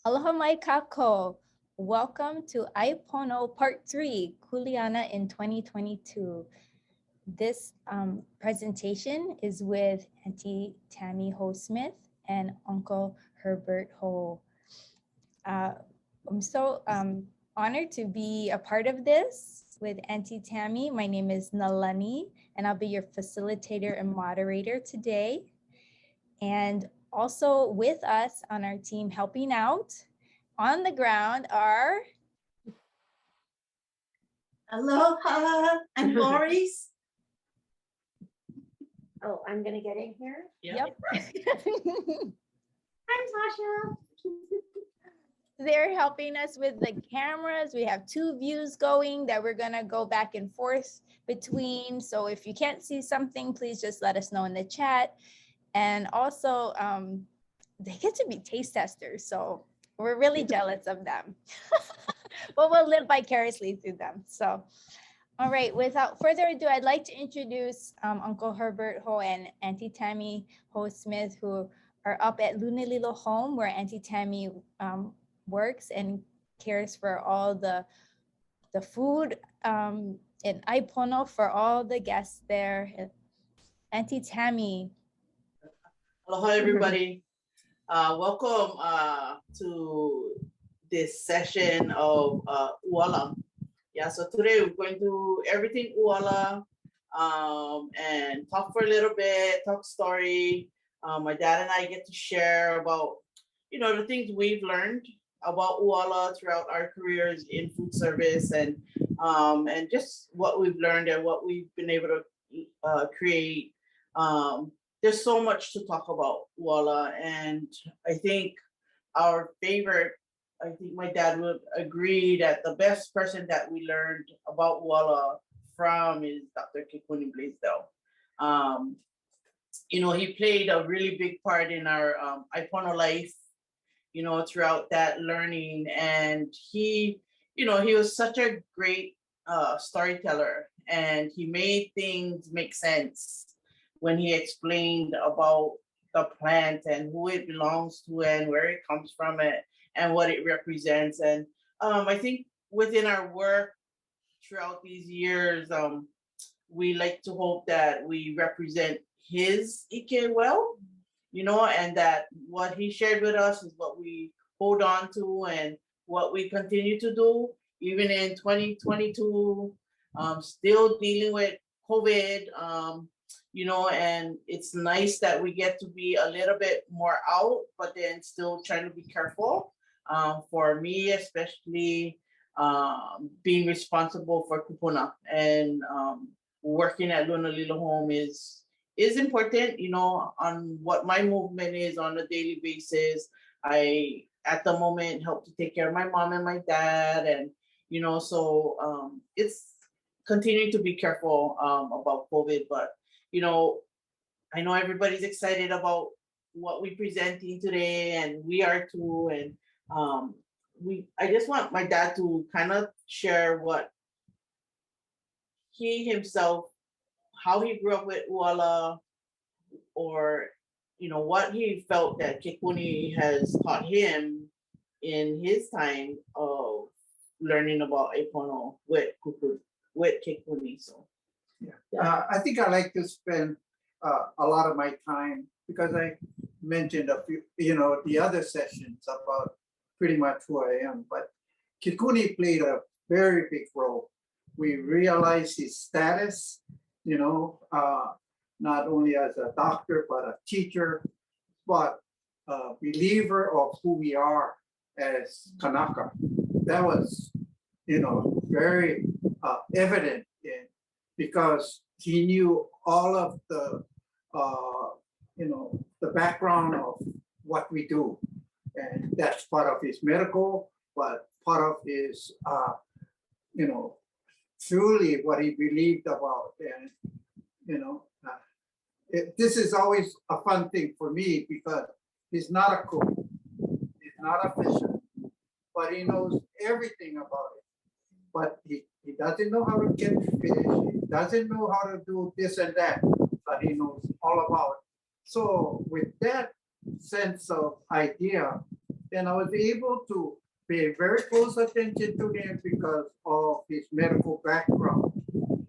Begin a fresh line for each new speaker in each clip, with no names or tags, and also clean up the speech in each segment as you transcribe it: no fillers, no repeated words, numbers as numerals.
Aloha mai kako. Welcome to Pono Part 3, Kuleana in 2022. This presentation is with Aunty Tammy Hoe-Smith and Uncle Herbert Hoe. I'm so honored to be a part of this with Aunty Tammy. My name is Nālani, and I'll be your facilitator and moderator today. And also with us on our team helping out on the ground are
Aloha, I'm Laurie's.
Oh, I'm gonna get in here.
Yep.
I'm Tasha.
They're helping us with the cameras. We have 2 views going that we're gonna go back and forth between. So if you can't see something, please just let us know in the chat. And also, they get to be taste testers, so we're really jealous of them. But we'll live vicariously through them. So, all right, without further ado, I'd like to introduce Uncle Herbert Hoe and Aunty Tammy Hoe-Smith, who are up at Lunalilo Home, where Aunty Tammy works and cares for all the food in Aipono for all the guests there. Aunty Tammy.
Aloha, everybody. Welcome to this session of Uala. Yeah, so today we're going to do everything Uala and talk for a little bit, talk story. My dad and I get to share about, the things we've learned about Uala throughout our careers in food service and just what we've learned and what we've been able to create. There's so much to talk about Uala, and I think my dad would agree that the best person that we learned about Uala from is Dr. Kekuni Blaisdell. He played a really big part in our Aipono life, throughout that learning. And he was such a great storyteller, and he made things make sense when he explained about the plant and who it belongs to and where it comes from and what it represents. And I think within our work throughout these years, we like to hope that we represent his Ike well, and that what he shared with us is what we hold on to and what we continue to do, even in 2022, still dealing with COVID. And it's nice that we get to be a little bit more out, but then still trying to be careful. For me, especially being responsible for Kūpuna and working at Lunalilo Home is important, on what my movement is on a daily basis. I, at the moment, help to take care of my mom and my dad, and so it's continuing to be careful about COVID, but I know everybody's excited about what we're presenting today, and we are too. And I just want my dad to kind of share what he himself, how he grew up with Uala, or what he felt that Kekuni has taught him in his time of learning about Aipono with Kekuni. So.
Yeah, I think I like to spend a lot of my time, because I mentioned a few, the other sessions about pretty much who I am, but Kekuni played a very big role. We realized his status, not only as a doctor, but a teacher, but a believer of who we are as Kanaka. That was, very evident because he knew all of the, the background of what we do. And that's part of his medical, but part of his, truly what he believed about. And, this is always a fun thing for me, because he's not a cook, he's not a fisherman, but he knows everything about it. But he doesn't know how to get fish, he doesn't know how to do this and that, but he knows all about it. So with that sense of idea, And I was able to pay very close attention to him because of his medical background.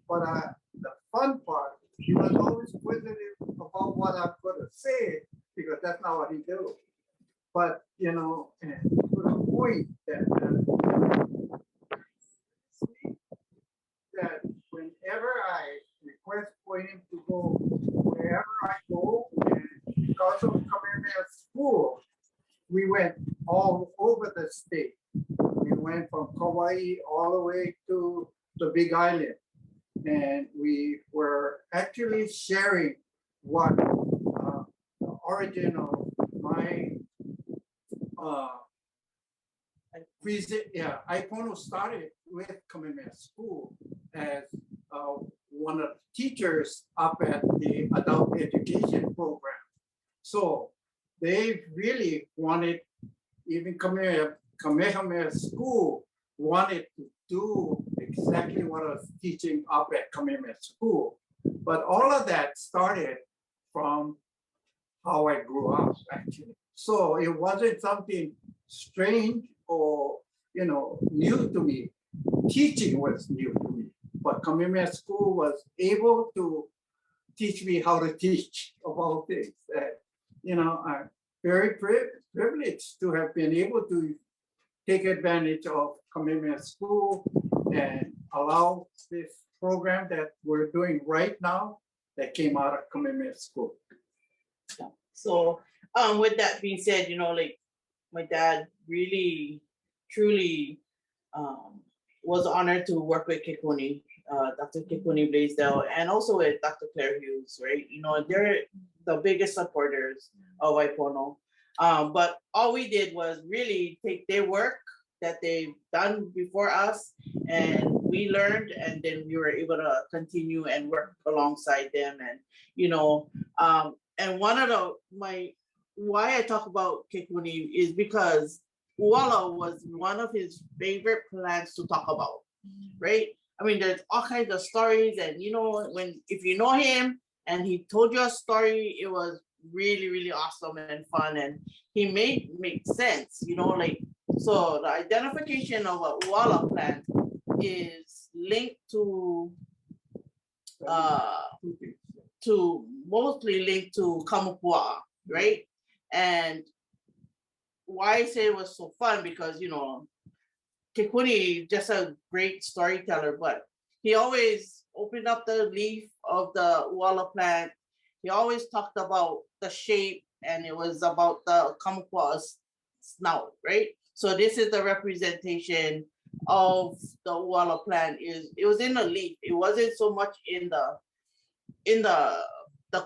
But the fun part, he was always inquisitive about what I'm going to say because that's not what he do. But, you know, and to the point that, that whenever I request for him to go wherever I go, and because of Kamehameha School, we went all over the state. We went from Kauai all the way to the Big Island. And we were actually sharing what the origin of my Pono started with Kamehameha School as one of the teachers up at the adult education program. So they really wanted, even Kamehameha School wanted to do exactly what I was teaching up at Kamehameha School. But all of that started from how I grew up, actually. So it wasn't something strange or, you know, new to me. Teaching was new to me, but Kamehameha School was able to teach me how to teach about things. You know, I'm very privileged to have been able to take advantage of Kamehameha School and allow this program that we're doing right now that came out of Kamehameha School.
So with that being said, you know, like my dad really, truly was honored to work with Kekuni, Dr. Kekuni Blaisdell, and also with Dr. Claire Hughes, right? You know, they're the biggest supporters of Waipono. But all we did was really take their work that they've done before us, and we learned, and then we were able to continue and work alongside them. And, you know, and one of why I talk about Kekuni is because Uala was one of his favorite plants to talk about, right? I mean, there's all kinds of stories, and you know, if you know him and he told you a story, it was really, really awesome and fun, and he make sense, you know, like, so the identification of a Uala plant is linked to mostly linked to Kamupua, right? And why I say it was so fun, because, you know, Kekuni just a great storyteller, but he always opened up the leaf of the Uala plant. He always talked about the shape, and it was about the Kamupua snout, right? So this is the representation of the Uala plant. It was in the leaf. It wasn't so much in the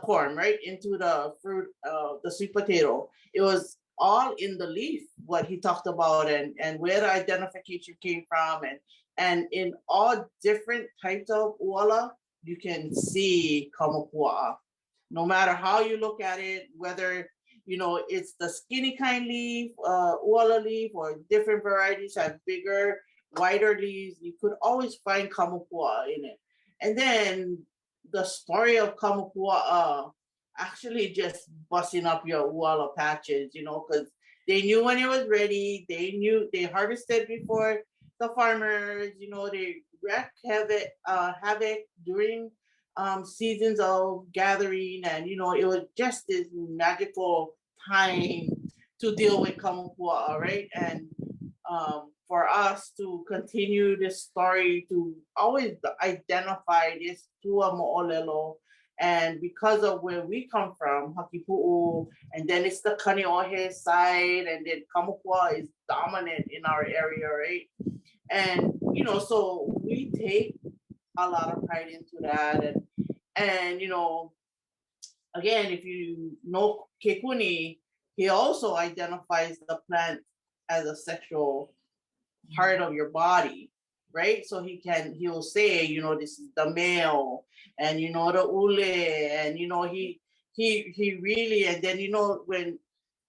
corn, right? Into the fruit, the sweet potato. It was all in the leaf, what he talked about, and where the identification came from, and in all different types of Uala, you can see Kamupua. No matter how you look at it, whether, you know, it's the skinny kind leaf, Uala leaf, or different varieties have bigger, wider leaves, you could always find Kamupua in it. And then the story of Kamupua actually just busting up your Uala patches, you know, because they knew when it was ready. They knew they harvested before the farmers, you know, they wreak havoc during seasons of gathering, and you know, it was just this magical time to deal with Kamupua, right? And for us to continue this story, to always identify this tua mo'olelo, and because of where we come from, Hakipu'u, and then it's the Kaneohe side, and then Kamupua is dominant in our area, right? And you know, so we take a lot of pride into that, and you know, again, if you know Kekuni, he also identifies the plant as a sexual part of your body, right? So he'll say, you know, this is the male, and you know, the ule, and you know, he really, and then you know, when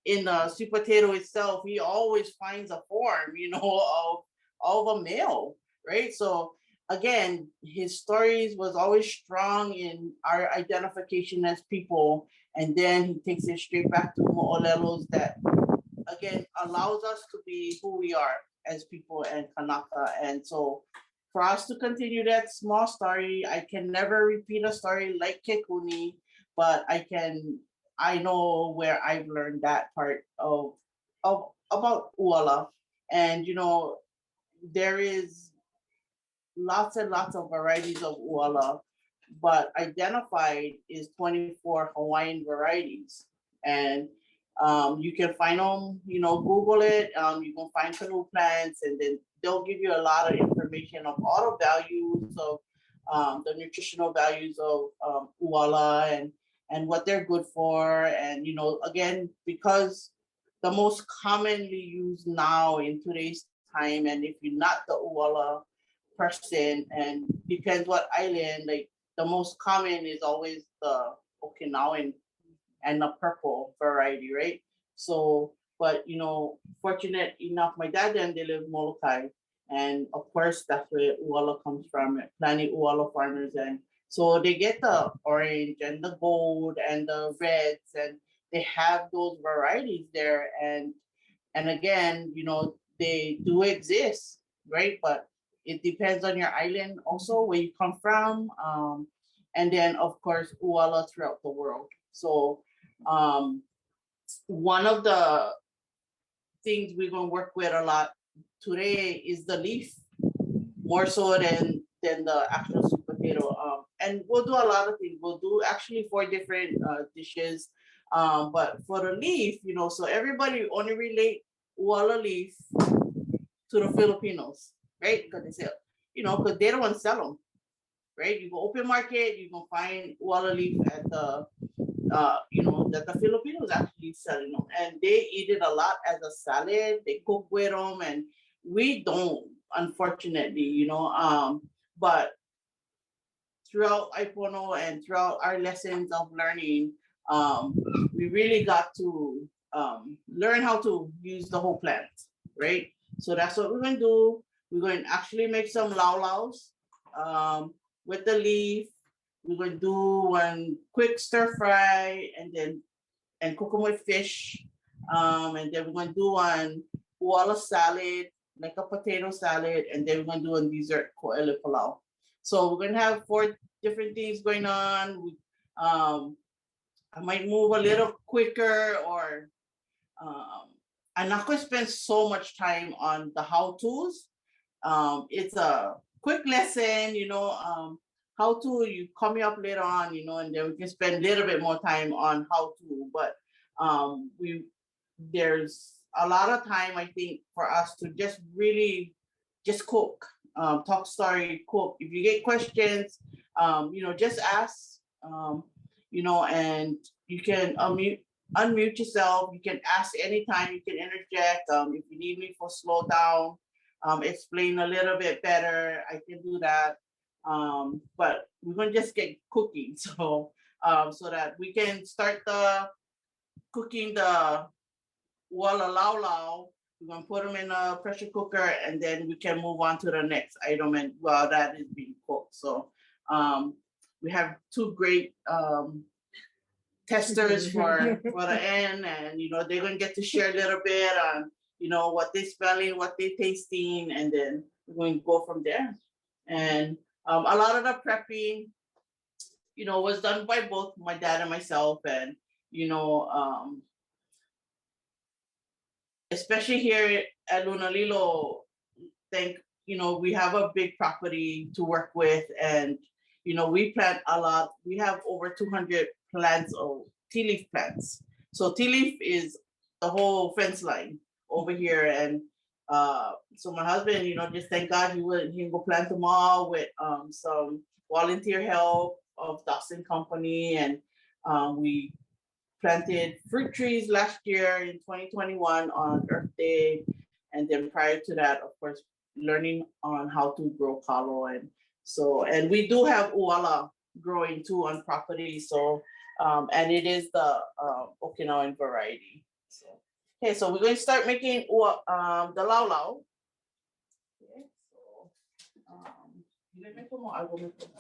in the sweet potato itself, he always finds a form, you know, of a male, right? So again, his stories was always strong in our identification as people, and then he takes it straight back to mo'olelos that, again, allows us to be who we are as people and Kanaka. And so for us to continue that small story, I can never repeat a story like Kekuni, but I know where I've learned that part of about Uala. And there is lots and lots of varieties of Uala, but identified is 24 Hawaiian varieties. And you can find them, Google it. You can find canoe plants, and then they'll give you a lot of information of all the values of the nutritional values of Uala and what they're good for. And, again, because the most commonly used now in today's time, and if you're not the Uala person, and depends what island, like the most common is always the Okinawan and the purple variety, right? So, but fortunate enough, my dad and they live in Molokai, and of course that's where Uala comes from. Plenty Uala farmers, and so they get the orange and the gold and the reds, and they have those varieties there. And again, they do exist, right? But it depends on your island also where you come from, and then of course Uala throughout the world. So one of the things we're going to work with a lot today is the leaf, more so than the actual sweet potato. And we'll do a lot of things. We'll do actually 4 different dishes. But for the leaf, so everybody only relate Uala leaf to the Filipinos, right? Because they say, because they don't want to sell them, right? You go open market, you can find Uala leaf at the that the Filipinos actually selling them, and they eat it a lot as a salad. They cook with them, and we don't, unfortunately, but throughout Ipono and throughout our lessons of learning, we really got to learn how to use the whole plant, right? So that's what we're going to do. We're going to actually make some laulaus with the leaf. We're going to do one quick stir fry and cook them with fish. And then we're going to do one Uala salad, like a potato salad. And then we're going to do a dessert koele palau. So we're going to have 4 different things going on. I might move a little quicker, or I'm not going to spend so much time on the how-tos. It's a quick lesson, how to, you call me up later on, and then we can spend a little bit more time on how to, but there's a lot of time, I think, for us to just really just cook, talk story, cook. If you get questions, just ask, and you can unmute yourself. You can ask anytime, you can interject. If you need me for slow down, explain a little bit better, I can do that. But we're gonna just get cooking, so that we can start cooking the Uala laulau. We're gonna put them in a pressure cooker, and then we can move on to the next item, and while that is being cooked. So we have 2 great testers for the end, and they're gonna get to share a little bit on what they smelling, what they tasting, and then we're going to go from there. And a lot of the prepping, was done by both my dad and myself, and especially here at Lunalilo, we have a big property to work with, and we plant a lot. We have over 200 plants of tea leaf plants. So tea leaf is the whole fence line over here, and so my husband, just thank God he can go plant them all with some volunteer help of Dawson Company, and we planted fruit trees last year in 2021 on Earth Day, and then prior to that, of course, learning on how to grow kalo, and we do have Uala growing too on property, so and it is the Okinawan variety. So okay, so we're going to start making the laulau. Okay, so you gonna make them or I will make them?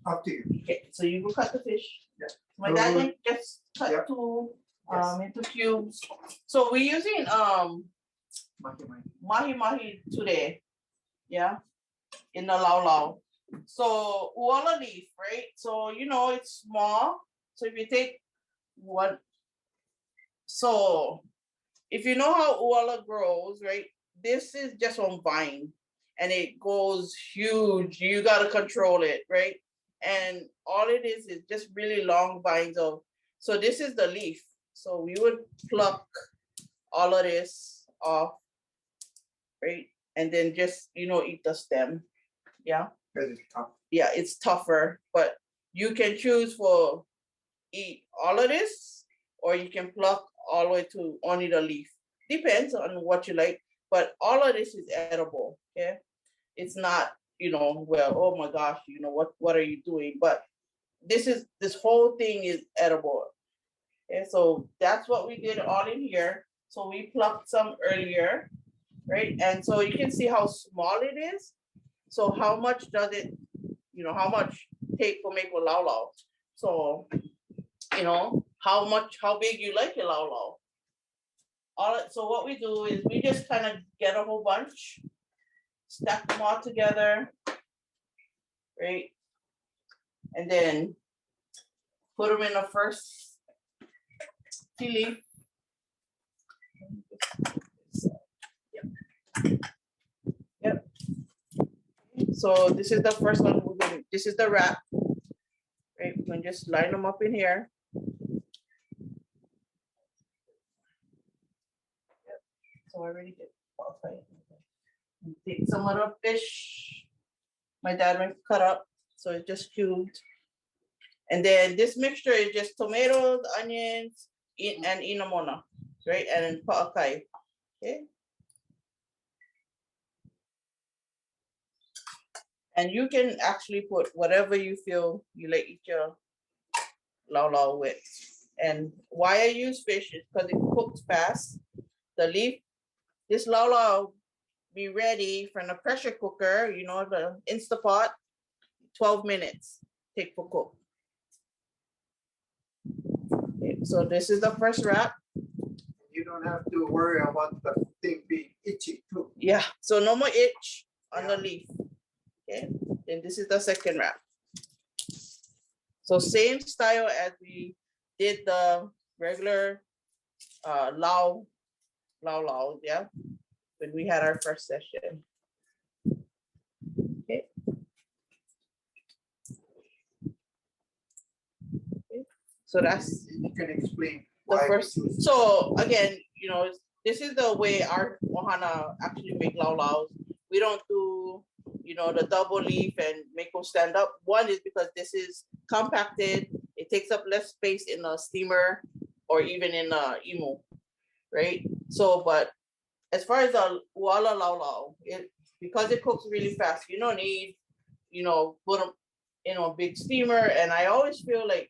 Up to you.
Okay, so you will cut the fish.
Yeah.
My dad just cut
Yeah.
2
Yes.
into cubes. So we're using
Mahi.
mahi today, yeah, in the laulau. So uala leaf, right? So you know it's small. So if you take one, so if you know how uala grows, right? This is just one vine, and it goes huge. You gotta control it, right? And all it is just really long vines of. So this is the leaf. So we would pluck all of this off, right? And then just eat the stem. Yeah.
Because it's tough.
Yeah, it's tougher, but you can choose for eat all of this, or you can pluck all the way to only the leaf. Depends on what you like, but all of this is edible. Okay, it's not well, oh my gosh, what are you doing? But this whole thing is edible. Okay, so that's what we did all in here. So we plucked some earlier, right? And so you can see how small it is. So how much does it, how much take for make a laulau? So, how big you like your laulau. So what we do is we just kind of get a whole bunch, stack them all together, right? And then put them in the first tea leaf. Yep. So this is the first one. This is the wrap. Right, we can just line them up in here. Yep. So I already did. Okay. Take some of the fish my dad went to cut up, so it's just cubed. And then this mixture is just tomatoes, onions, and inamona, right? And pa'akai. Okay. And you can actually put whatever you feel you like eat your laulau with. And why I use fish is because it cooks fast. The leaf, this laulau be ready from the pressure cooker, the Insta-pot, 12 minutes take for cook. Okay, so this is the first wrap.
You don't have to worry about the thing being itchy too.
Yeah, so no more itch on the leaf. Okay, then this is the second wrap. So same style as we did the regular laulau, yeah, when we had our first session. Okay. So that's
You can explain
the
why.
first. So again, this is the way our ohana actually make laulaus. We don't do, the double leaf and make them stand up. One is because this is compacted. It takes up less space in a steamer or even in a imu, right? So, but as far as the Uala laulau, because it cooks really fast, you don't need, put them in a big steamer. And I always feel like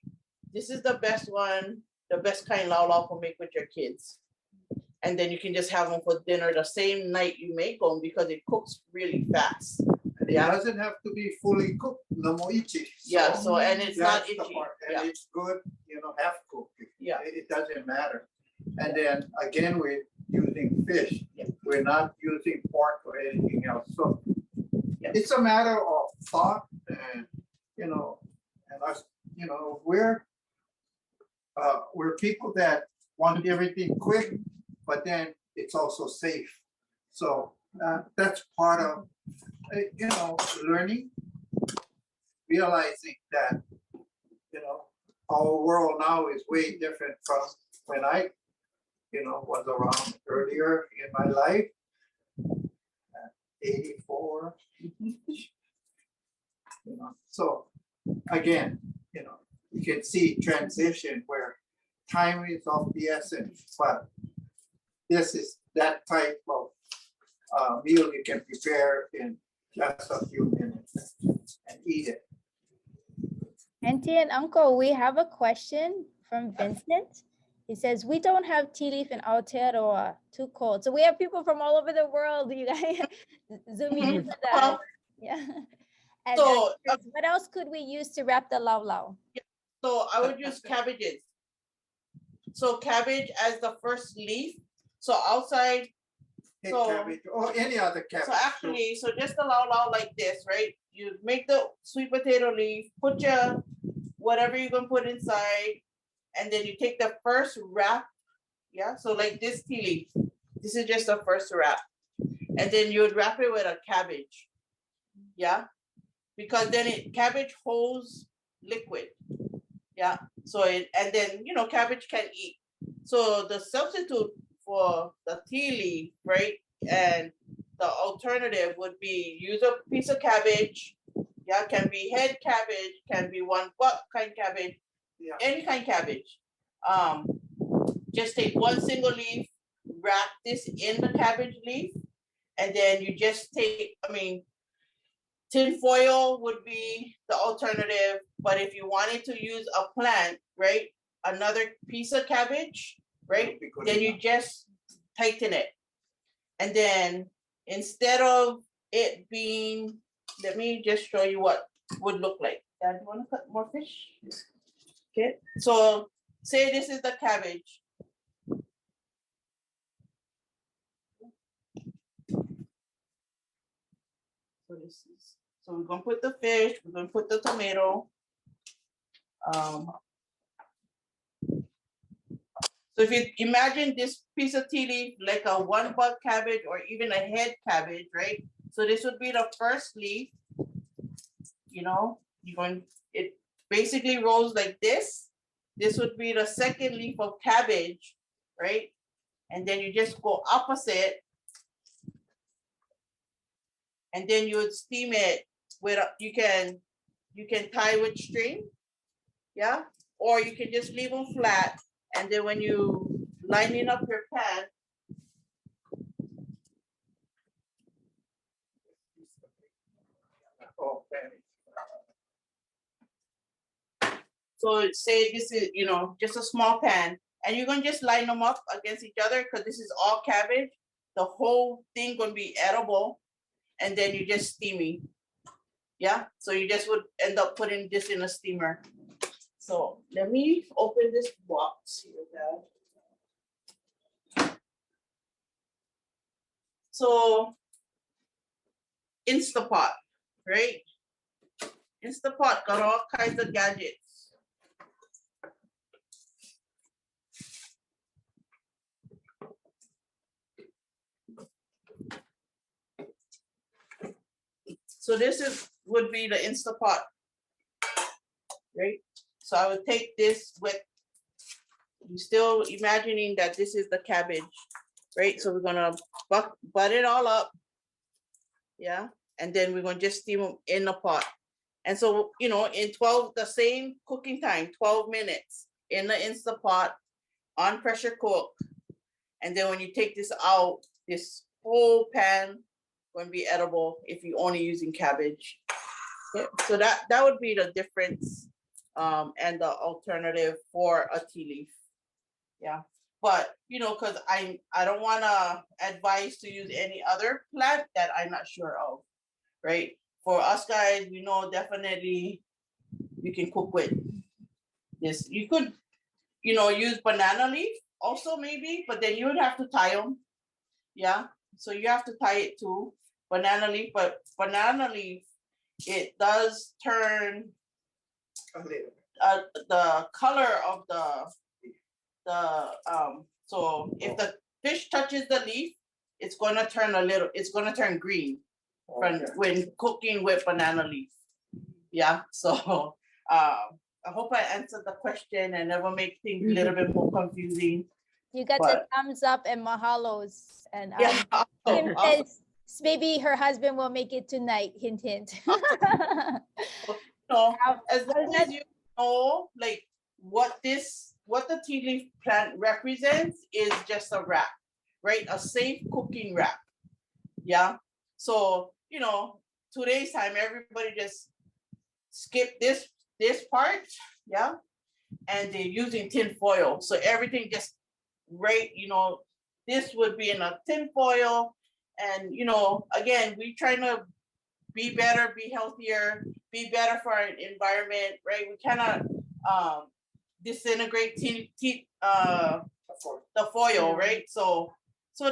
this is the best one, the best kind laulau to make with your kids. And then you can just have them for dinner the same night you make them because it cooks really fast.
And it doesn't have to be fully cooked, no more itchy.
Yeah, so and it's not
that's the
itchy.
part. And
Yeah.
it's good, half cooked.
Yeah.
It doesn't matter. And then again, we're using fish.
Yeah.
We're not using pork or anything else. So
Yeah.
it's a matter of thought and, and us, we're people that want everything quick, but then it's also safe. So that's part of, learning, realizing that, our world now is way different from when I, was around earlier in my life, 84. So again, you can see transition where time is of the essence, but this is that type of meal you can prepare in just a few minutes and eat it.
Auntie and Uncle, we have a question from Vincent. He says, we don't have tea leaf in Aotearoa, too cold. So we have people from all over the world, you guys, zooming into that. Yeah. And
So,
what else could we use to wrap the laulau?
So I would use cabbages. So cabbage as the first leaf. So outside,
Head
So-
cabbage or any other cabbage.
so actually, so just a laulau like this, right? You make the sweet potato leaf, put your whatever you're gonna put inside, and then you take the first wrap, yeah. So like this tea leaf, this is just the first wrap, and then you would wrap it with a cabbage, yeah, because then cabbage holds liquid, yeah. So and then cabbage can eat. So the substitute for the tea leaf, right, and the alternative would be use a piece of cabbage. Yeah, can be head cabbage, can be one butt kind cabbage,
Yeah.
any kind cabbage. Just take one single leaf, wrap this in the cabbage leaf, and then you just take, tin foil would be the alternative, but if you wanted to use a plant, right, another piece of cabbage, right, then you just tighten it. And then instead of it being, let me just show you what would look like. Dad, you want to cut more fish? Okay, so say this is the cabbage. So we're gonna put the fish, we're gonna put the tomato. So if you imagine this piece of tea leaf like a one butt cabbage or even a head cabbage, right? So this would be the first leaf. It basically rolls like this. This would be the second leaf of cabbage, right? And then you just go opposite. And then you would steam it with you can tie with string, yeah, or you can just leave them flat, and then when you lining up your pan, so say this is just a small pan, and you're gonna just line them up against each other because this is all cabbage. The whole thing gonna be edible. And then you just steaming. Yeah, so you just would end up putting this in a steamer. So let me open this box here, Dad. So Insta-pot, right? Insta-pot got all kinds of gadgets. So this would be the Insta-pot, right? So I would take this with, I'm still imagining that this is the cabbage, right? So we're gonna butt it all up, yeah? And then we're gonna just steam them in the pot. And so, in the same cooking time, 12 minutes in the Insta-pot on pressure cook. And then when you take this out, this whole pan going to be edible if you're only using cabbage. Yeah, so that would be the difference and the alternative for a tea leaf. Yeah, but because I don't want to advise to use any other plant that I'm not sure of, right? For us guys, we know definitely you can cook with this. You could use banana leaf also maybe, but then you would have to tie them. Yeah, so you have to tie it too. Banana leaf, but banana leaf, it does turn the color of so if the fish touches the leaf, it's gonna turn green when cooking with banana leaf. Yeah, so I hope I answered the question and never make things a little bit more confusing.
You got the thumbs up and mahalos. And
Yeah.
Kim says maybe her husband will make it tonight. Hint, hint.
So as long as you know, like what the tea leaf plant represents is just a wrap, right? A safe cooking wrap. Yeah. So today's time, everybody just skip this part, yeah, and they're using tin foil. So everything just right, this would be in a tin foil, and again, we trying to be better, be healthier, be better for our environment, right? We cannot disintegrate the foil, right? So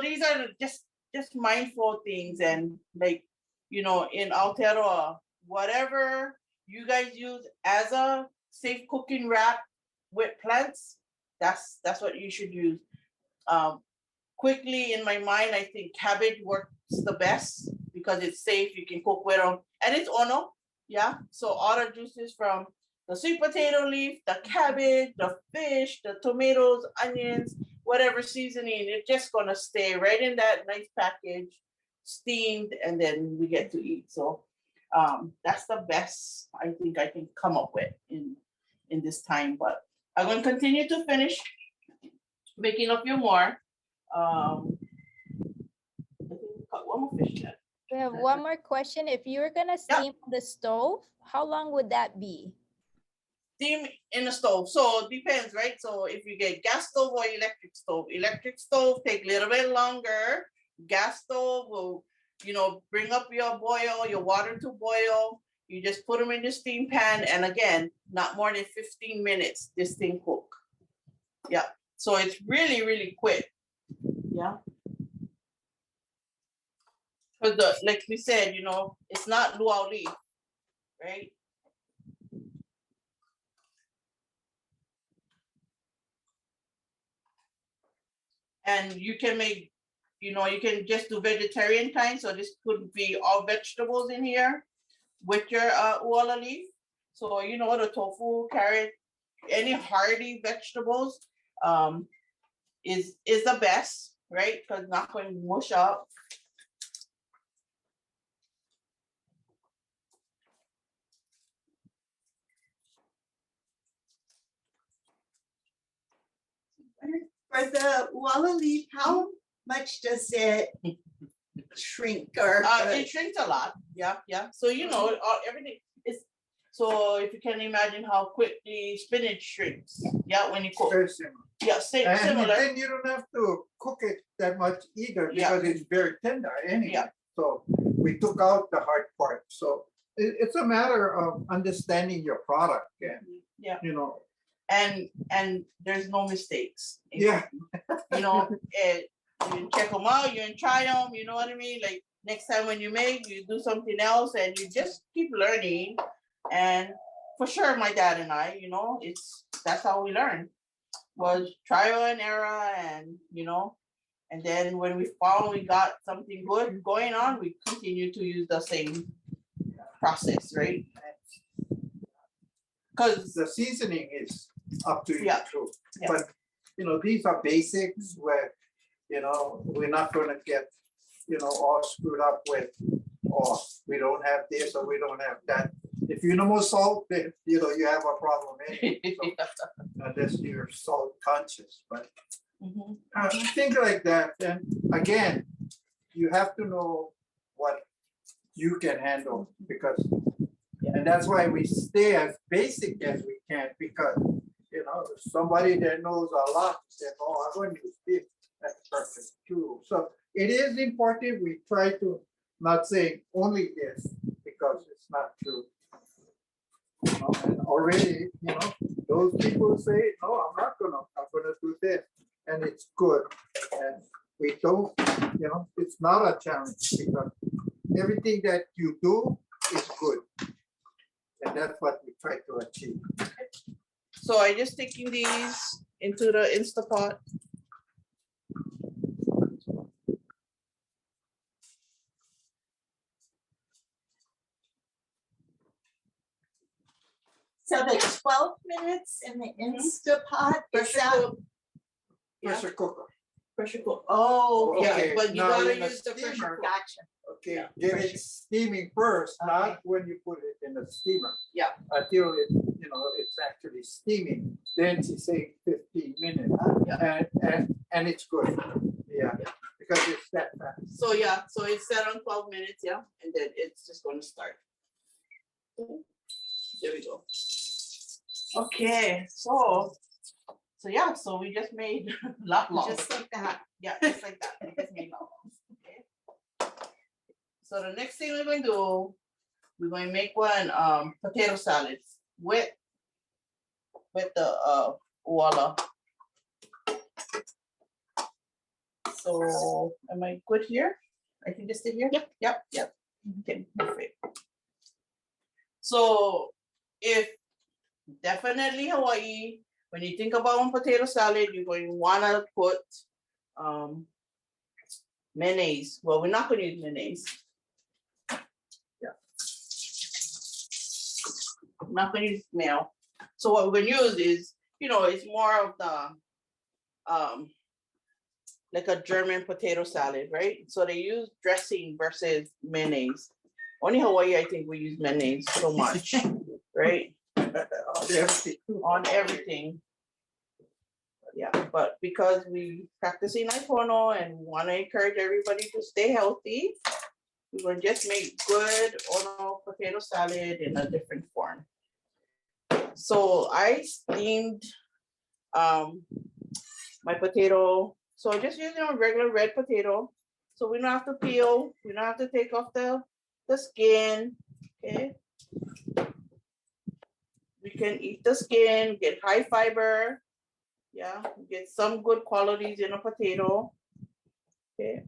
these are just mindful things, and like, you know, in Aotearoa, whatever you guys use as a safe cooking wrap with plants, that's what you should use. Quickly in my mind, I think cabbage works the best because it's safe. You can cook with them, and it's ono, yeah. So all the juices from the sweet potato leaf, the cabbage, the fish, the tomatoes, onions, whatever seasoning, it's just gonna stay right in that nice package, steamed, and then we get to eat. So that's the best I think I can come up with in this time. But I'm gonna continue to finish making a few more. I think we got one more fish yet.
We have one more question. If you were gonna steam on the stove, how long would that be?
Steam in the stove. So it depends, right? So if you get gas stove or electric stove take a little bit longer. Gas stove will, you know, bring up your water to boil. You just put them in the steam pan, and again, not more than 15 minutes, this thing cook. Yeah. So it's really, really quick. Yeah. Because like we said, you know, it's not luau leaf, right? And you can make, you know, you can just do vegetarian kind. So this could be all vegetables in here with your uala leaf. So, you know, the tofu, carrot, any hearty vegetables is the best, right? Because not going to mush up.
For the uala leaf, how much does it shrink or?
It shrinks a lot. Yeah. So, you know, everything is, so if you can imagine how quickly spinach shrinks. Yeah, when you cook.
Very similar.
Yeah,
And
similar.
then you don't have to cook it that much either because it's very tender anyway.
Yeah.
So we took out the hard part. So it's a matter of understanding your product and, you know.
And there's no mistakes.
Yeah.
You know, you check them out, you try them, you know what I mean? Like next time when you make, you do something else and you just keep learning. And for sure, my dad and I, you know, that's how we learn, was trial and error, and you know, and then when we found we got something good going on, we continue to use the same process, right? Because
the seasoning is up to you too.
Yeah.
But you know, these are basics where, you know, we're not gonna get, you know, all screwed up with, oh, we don't have this or we don't have that. If you know more salt, then you know you have a problem anyway. So, unless you're salt conscious, but things like that. And again, you have to know what you can handle, because, and that's why we stay as basic as we can, because you know, somebody that knows a lot said, "Oh, I'm going to use this." That's perfect too. So it is important we try to not say only this, because it's not true. You know, and already, you know, those people say, "No, I'm gonna do this," and it's good. And we don't, you know, it's not a challenge, because everything that you do is good, and that's what we try to achieve.
So I just taking these into the Insta-pot.
So the 12 minutes in the Insta-pot, is that?
Pressure cooker.
Pressure cook. Oh,
Okay,
yeah, but you
now
gotta
in a
use the pressure
steamer.
cooker.
Gotcha.
Okay, get it steaming first, not when you put it in the steamer.
Yeah.
Until it, you know, it's actually steaming. Then she say 15 minutes, and it's good. Yeah, because it's that fast.
So yeah, so it's set on 12 minutes, yeah, and then it's just going to start. There we go. Okay, so yeah, so we just made laulau.
Just like that.
Yeah, just like that. We just made laulau. Okay. So the next thing we're going to do, we're going to make one potato salads with with the Uala. So am I good here? I can just stay here? Yep. Okay, perfect. So if definitely Hawaii, when you think about potato salad, you're going to want to put mayonnaise. Well, we're not going to use mayonnaise. Yeah. I'm not going to use mayo. So what we're going to use is, it's more of the, like a German potato salad, right? So they use dressing versus mayonnaise. Only Hawaii, I think we use mayonnaise so much, right? On everything. Yeah, but because we practicing Pono and want to encourage everybody to stay healthy, we will just make good Ono potato salad in a different form. So I steamed my potato. So just using a regular red potato. So we don't have to peel. We don't have to take off the skin. Okay. We can eat the skin, get high fiber. Yeah, get some good qualities in a potato. Okay.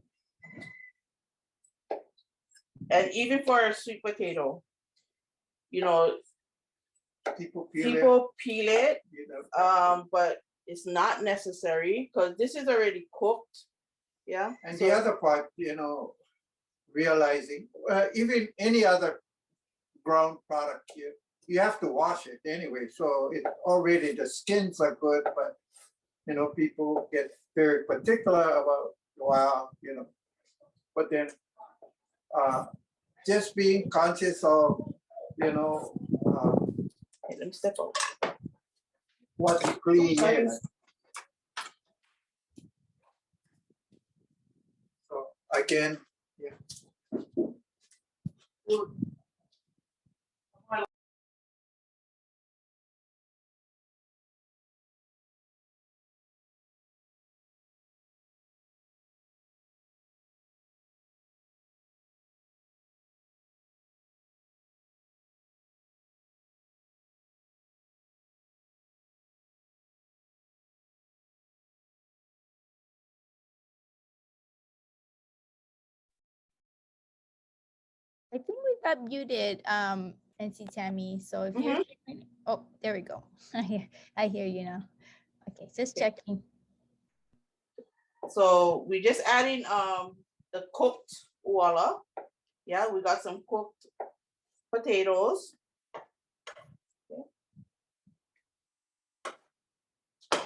And even for a sweet potato,
People
peel it, but it's not necessary because this is already cooked. Yeah.
And the other part, realizing even any other ground product, you have to wash it anyway. So it already the skins are good, but people get very particular about but then just being conscious of
Let me step out.
what's clean. So again,
I think we got muted, Aunty Tammy. So if you're, oh, there we go. I hear you now. Okay, just checking.
So we just adding the cooked Uala. Yeah, we got some cooked potatoes. Okay.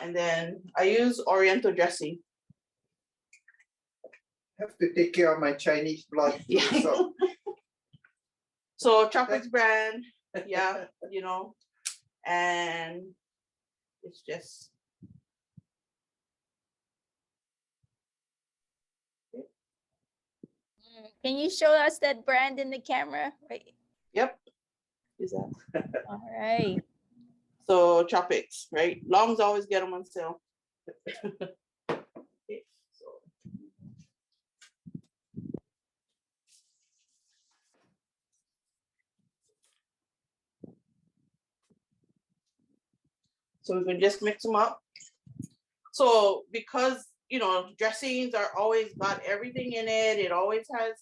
And then I use Oriental dressing.
have to take care of my Chinese blood too, so.
So Tropics brand, yeah, and it's just.
Can you show us that brand in the camera? Right.
Yep. Is that?
All right.
So Tropics, right? Longs always get them on sale. Okay, so we can just mix them up. So because dressings are always got everything in it, it always has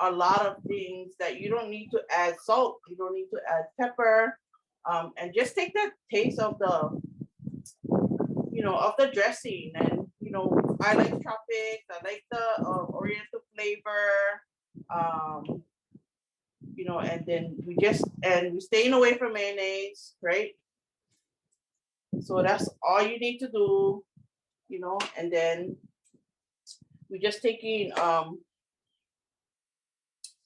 a lot of things that you don't need to add salt, you don't need to add pepper, and just take the taste of the of the dressing. And I like Tropics, I like the Oriental flavor, and then we staying away from mayonnaise, right? So that's all you need to do, and then we just taking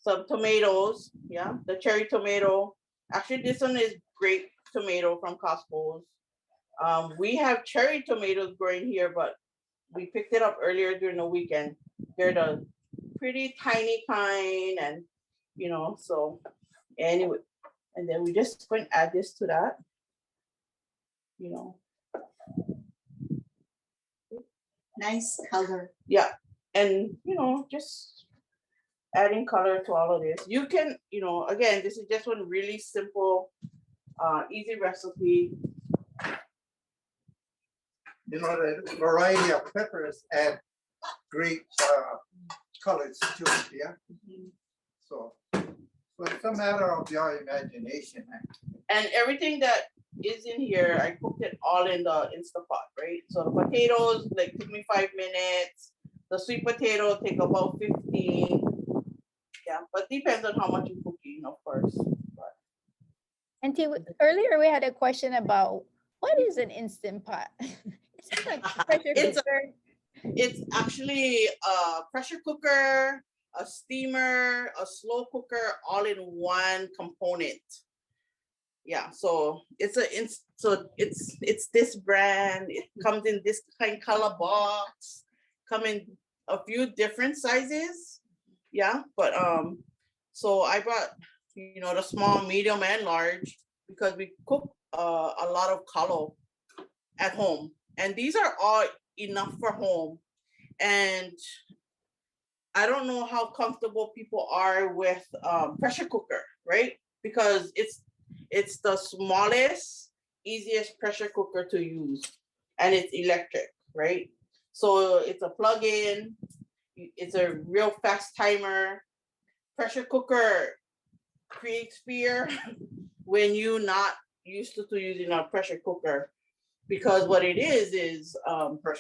some tomatoes, yeah, the cherry tomato. Actually, this one is grape tomato from Costco's. We have cherry tomatoes growing here, but we picked it up earlier during the weekend. They're the pretty tiny kind, and so anyway, and then we just going to add this to that,
Nice color.
Yeah, and just adding color to all of this. You can, again, this is just one really simple, easy recipe.
you know, the variety of peppers add great colors to it, yeah? So it's a matter of your imagination.
And everything that is in here, I cooked it all in the Insta-pot, right? So the potatoes, like, took me 5 minutes. The sweet potato take about 15. Yeah, but depends on how much you're cooking, of course. But
And earlier we had a question about what is an instant pot? Is it like pressure
It's a-
cooker?
it's actually a pressure cooker, a steamer, a slow cooker, all in one component. Yeah, so it's this brand. It comes in this kind color box, come in a few different sizes. Yeah, but so I brought, you know, the small, medium, and large because we cook a lot of kalo at home, and these are all enough for home. And I don't know how comfortable people are with pressure cooker, right? Because it's the smallest, easiest pressure cooker to use, and it's electric, right? So it's a plug-in. It's a real fast timer. Pressure cooker creates fear when you're not used to using a pressure cooker, because what it is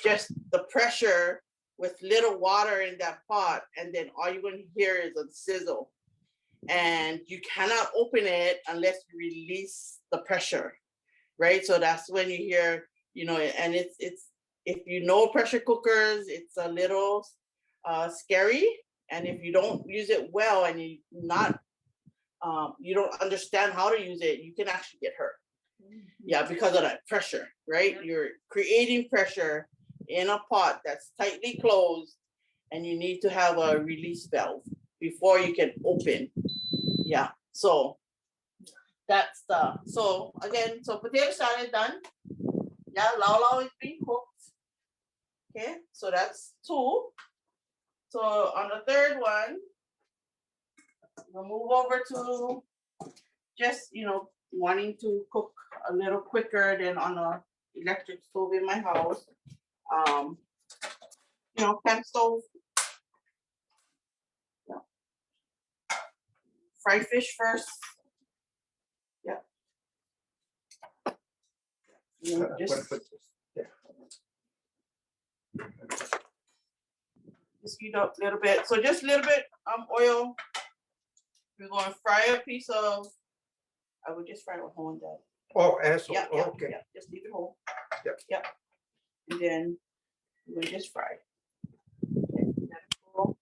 just the pressure with little water in that pot, and then all you're going to hear is a sizzle, and you cannot open it unless you release the pressure, right? So that's when you hear, you know, and it's if you know pressure cookers, it's a little scary, and if you don't use it well and you don't understand how to use it, you can actually get hurt. Yeah, because of that pressure, right? You're creating pressure in a pot that's tightly closed, and you need to have a release valve before you can open. Yeah, so that's so again, so potato salad done. Yeah, laulau is being cooked. Okay, so that's 2. So on the third one, we'll move over to just, you know, wanting to cook a little quicker than on a electric stove in my house. You know, pan stove. Yeah. Fry fish first. Yeah. You know, just heat up a little bit. So just a little bit oil. We're going to fry a piece of. I would just fry it whole and that.
Oh, asshole.
Yeah,
Oh, okay.
yeah, just leave it whole.
Yep.
Yep. And then we're gonna just fry. Okay, that's cool.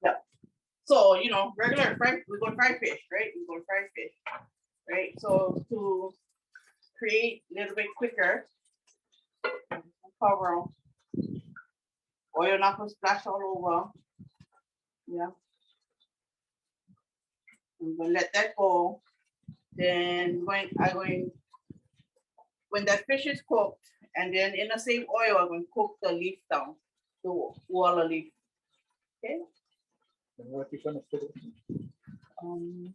Yeah. So, you know, regular fry, we're going to fry fish, right? We're going to fry fish, right? So to create a little bit quicker, cover them. Oil not going to splash all over. Yeah. I'm going to let that go. Then when that fish is cooked, and then in the same oil, I'm going to cook the leaf down, the Uala leaf. Okay.
And what you gonna put it?
And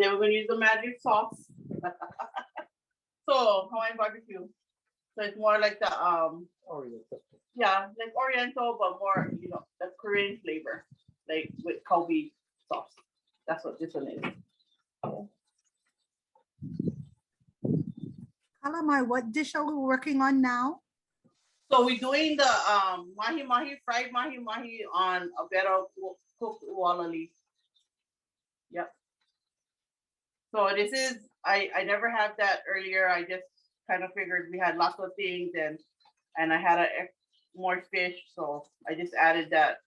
then we're going to use the magic sauce. So Hawaiian barbecue. So it's more like the
Oh, yeah.
yeah, like Oriental, but more, you know, the Korean flavor, like with Kobe sauce. That's what this one is.
Calamari, what dish are we working on now?
So we're doing the mahi mahi, fried mahi mahi on a bed of cooked uala leaf. Yep. So this is, I never had that earlier. I just kind of figured we had lots of things, and I had a more fish, so I just added that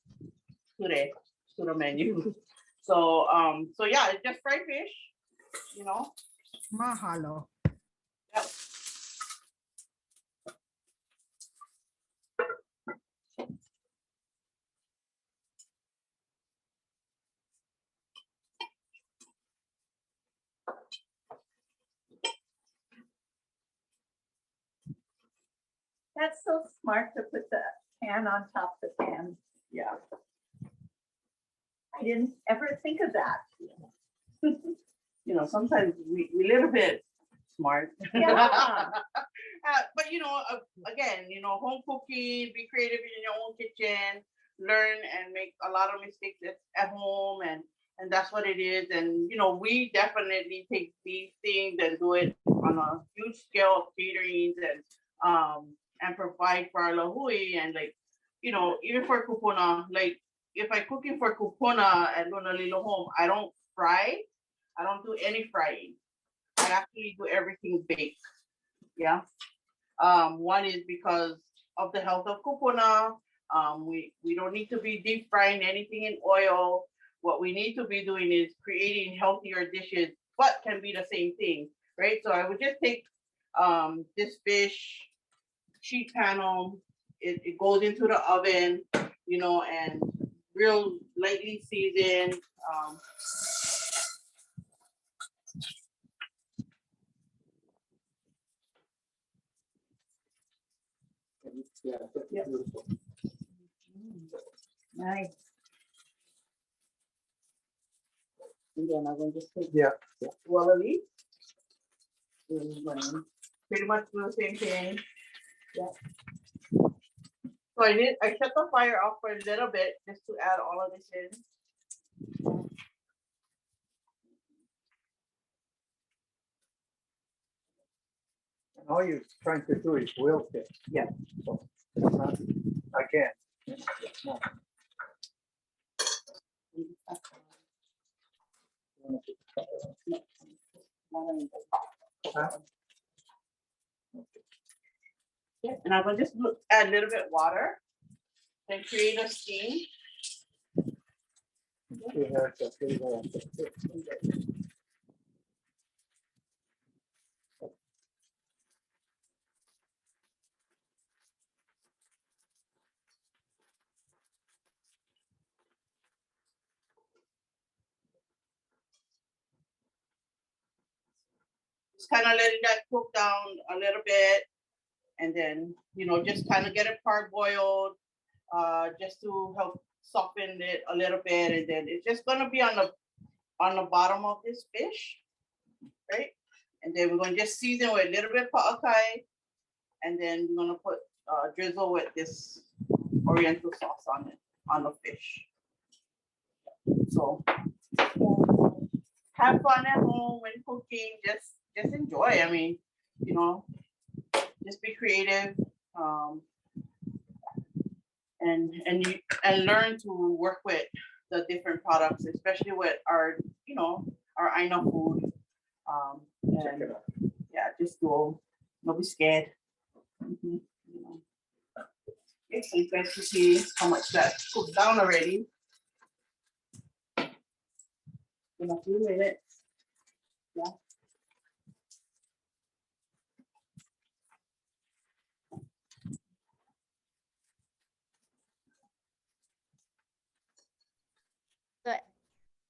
today to the menu. So so yeah, it's just fried fish, you know.
Mahalo.
Yep.
That's so smart to put the pan on top of the pan.
Yeah.
I didn't ever think of that.
You know, sometimes we little bit smart.
Yeah.
But you know, again, you know, home cooking, be creative in your own kitchen, learn and make a lot of mistakes at home, and that's what it is. And you know, we definitely take these things and do it on a huge scale of caterings and provide for our lahui. And like, you know, even for Kūpuna, like if I cooking for Kūpuna at Luna Lilo home, I don't fry. I don't do any frying. I actually do everything baked. Yeah. One is because of the health of Kūpuna. We don't need to be deep frying anything in oil. What we need to be doing is creating healthier dishes, but can be the same thing, right? So I would just take this fish sheet panel. It goes into the oven, you know, and real lightly seasoned.
Yeah, that's
Yeah.
beautiful.
Nice. And then I'm going to just take
Yeah.
Uala leaf. Pretty much do the same thing. Yeah. So I shut the fire off for a little bit just to add all of this in.
And all you're trying to do is wilt it.
Yeah.
So it's not, again, it's not. Huh?
Yeah, and I'm gonna just add a little bit of water and create a steam.
It has a flavor of the fish.
Just kind of letting that cook down a little bit, and then you know just kind of get it parboiled, just to help soften it a little bit, and then it's just gonna be on the bottom of this fish, right? And then we're gonna just season with a little bit of pa'akai, and then we're gonna put drizzle with this oriental sauce on it on the fish. So have fun at home when cooking. Just enjoy. I mean, you know, just be creative, and learn to work with the different products, especially with our, you know, our Aina food.
Check
And
it out.
yeah, just go. Don't be scared. You know. It's nice to see how much that cooked down already. In a few minutes. Yeah.
So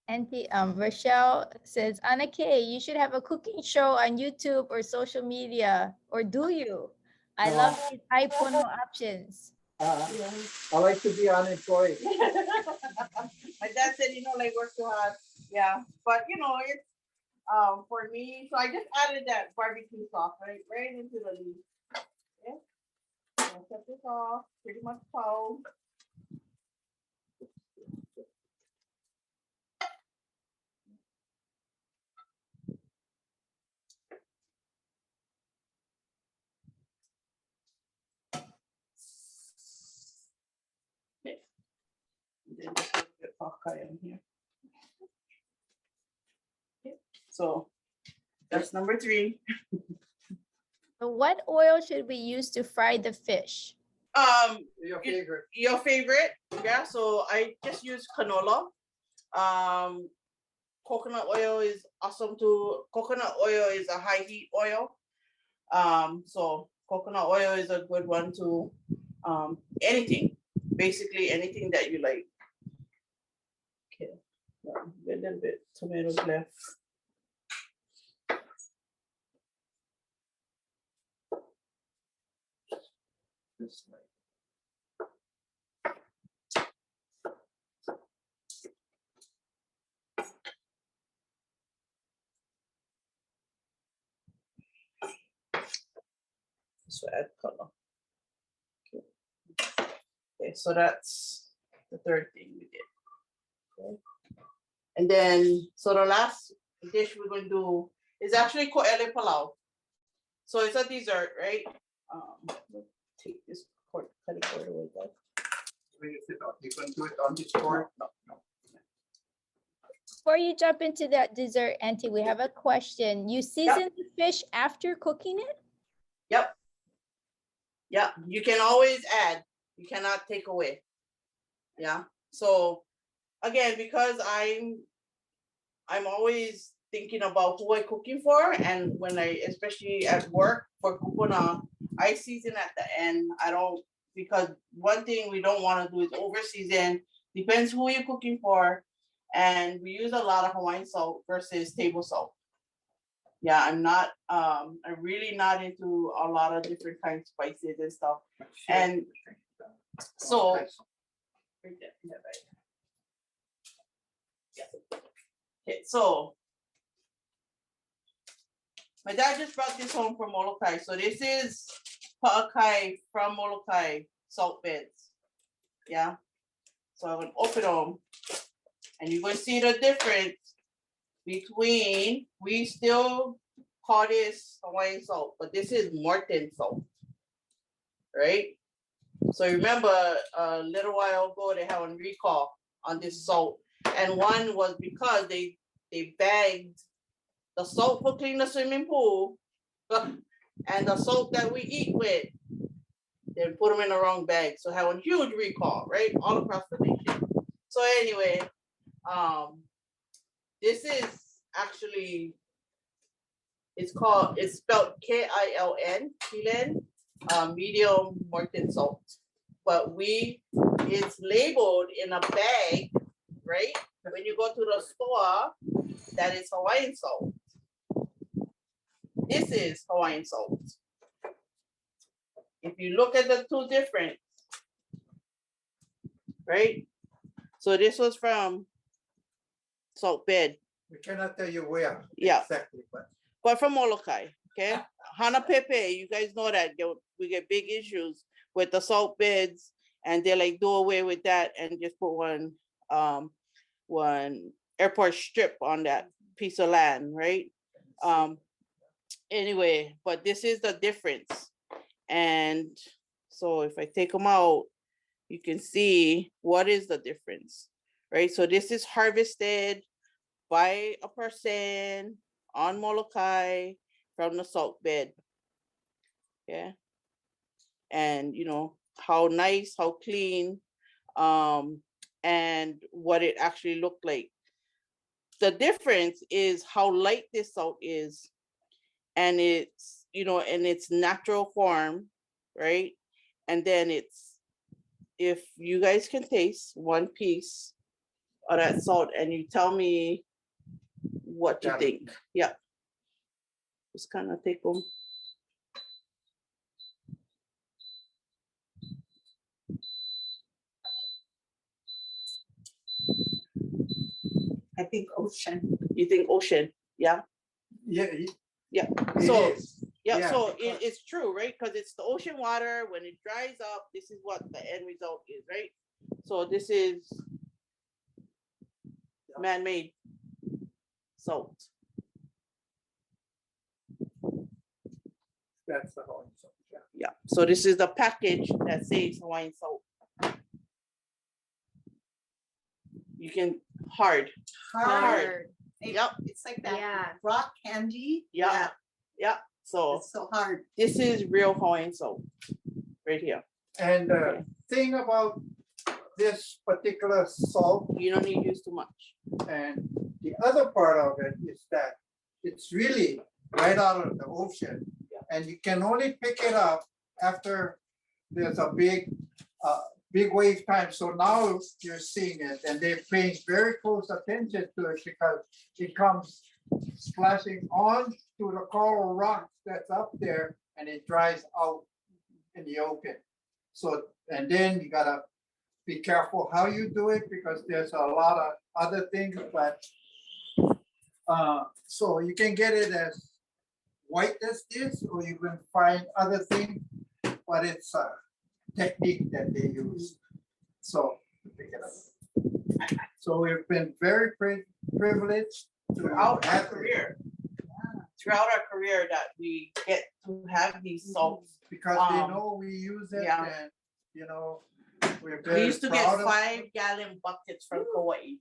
Auntie Rochelle says, Anna Kay, you should have a cooking show on YouTube or social media, or do you? I love these high Pono options.
Yeah.
I like to be unemployed.
My dad said, you know, like work too hard. Yeah, but you know, it's for me. So I just added that barbecue sauce right into the leaf. Yeah. I'll set this off. Pretty much cold. Okay. And then just a little bit of pa'akai in here. Okay. So that's number 3.
So what oil should we use to fry the fish?
Your favorite.
Your favorite, yeah. So I just use canola. Coconut oil is awesome too. Coconut oil is a high heat oil. So coconut oil is a good one too. Anything, basically anything that you like. Okay, a little bit tomatoes left.
This way.
So add color. Okay, so that's the third thing we did. Okay. And then, so the last dish we're going to do is actually koele palau. So it's a dessert, right? Let's take this cutting board away, guys.
You can do it on this board.
No.
Before you jump into that dessert, Auntie, we have a question. You season the fish after cooking it?
Yep. Yeah, you can always add. You cannot take away. Yeah. So again, because I'm always thinking about who I'm cooking for, and when I, especially at work for Kūpuna, I season at the end. I don't, because one thing we don't want to do is over season. Depends who you're cooking for, and we use a lot of Hawaiian salt versus table salt. Yeah, I'm really not into a lot of different kinds of spices and stuff. And so, okay, so my dad just brought this home from Molokai. So this is pa'akai from Molokai salt beds. Yeah. So I'm gonna open them, and you're gonna see the difference between, we still call this Hawaiian salt, but this is Morton salt, right? So remember a little while ago they had a recall on this salt, and one was because they bagged the salt for cleaning the swimming pool and the salt that we eat with, they put them in the wrong bag, so have a huge recall, right, all across the nation. So anyway, this is actually, it's spelled K-I-L-N, Kilen, medium Morton salt. But it's labeled in a bag, right? When you go to the store, that is Hawaiian salt. This is Hawaiian salt. If you look at the two different, right? So this was from salt bed.
We cannot tell you where.
Yeah.
Exactly,
But from Molokai, okay? Hana Pepe, you guys know that we get big issues with the salt beds, and they like do away with that and just put one airport strip on that piece of land, right? Anyway, but this is the difference. And so if I take them out, you can see what is the difference, right? So this is harvested by a person on Molokai from the salt bed. Yeah. And you know, how nice, how clean, and what it actually looked like. The difference is how light this salt is, and it's, you know, in its natural form, right? And then if you guys can taste one piece of that salt and you tell me what you think. Yeah. Just kind of take them.
I think ocean.
You think ocean? Yeah.
Yeah.
Yeah.
It
So
is.
yeah,
Yeah,
so
because-
it's true, right? Because it's the ocean water. When it dries up, this is what the end result is, right? So this is man-made salt.
That's the Hawaiian salt. Yeah.
Yeah. So this is the package that says Hawaiian salt. You can hard.
Hard.
Yep.
It's like that
Yeah.
rock candy.
Yeah. Yeah. So
It's so hard.
this is real Hawaiian salt right here.
And the thing about this particular salt,
You don't need to use too much.
and the other part of it is that it's really right out of the ocean. And you can only pick it up after there's a big wave time. So now you're seeing it, and they're paying very close attention to it because it comes splashing on to the coral rocks that's up there, and it dries out in the open. So, and then you gotta be careful how you do it because there's a lot of other things, but so you can get it as white as this, or you can find other things, but it's a technique that they use. So pick it up. So we've been very privileged
Throughout our
have it
career. Throughout our career that we get to have these salts.
because they know we use it,
yeah.
and you know we're
We
very
used to get
proud of-
5-gallon buckets from Kauai.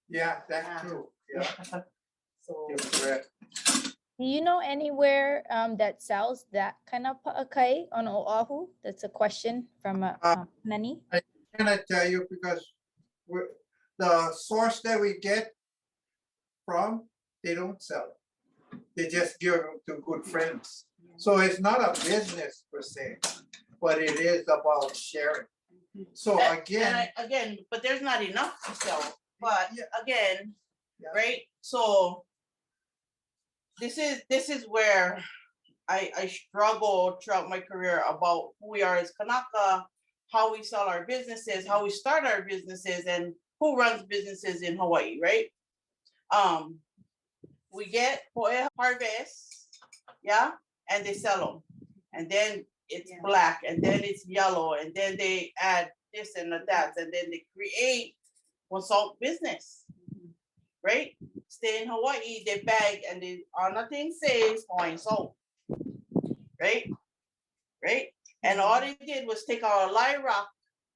Yeah, that's true. Yeah,
So
you're correct.
Do you know anywhere that sells that kind of pa'akai on Oahu? That's a question from Nani.
Can I tell you because we're, the source that we get from, they don't sell it. They just give them to good friends. So it's not a business per se, but it is about sharing. So
And
again,
again, but there's not enough to sell. But
Yeah.
again,
Yeah.
right? So this is where I struggle throughout my career about who we are as Kanaka, how we sell our businesses, how we start our businesses, and who runs businesses in Hawaii, right? We get poe harvest, yeah, and they sell them, and then it's black, and then it's yellow, and then they add this and that, and then they create one salt business, right? Stay in Hawaii, they bag, and they on nothing says Hawaiian salt, right? Right? And all they did was take our lye rock,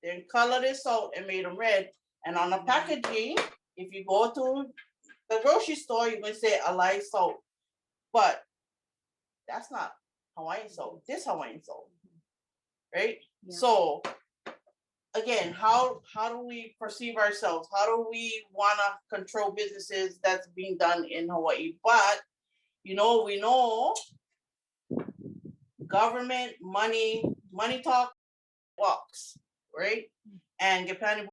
then color this salt and made them red. And on the packaging, if you go to the grocery store, you're gonna say Alai salt, but that's not Hawaiian salt. This Hawaiian salt, right?
Yeah.
So again, how do we perceive ourselves? How do we wanna control businesses that's being done in Hawaii? But we know government money talk walks, right? And Gepani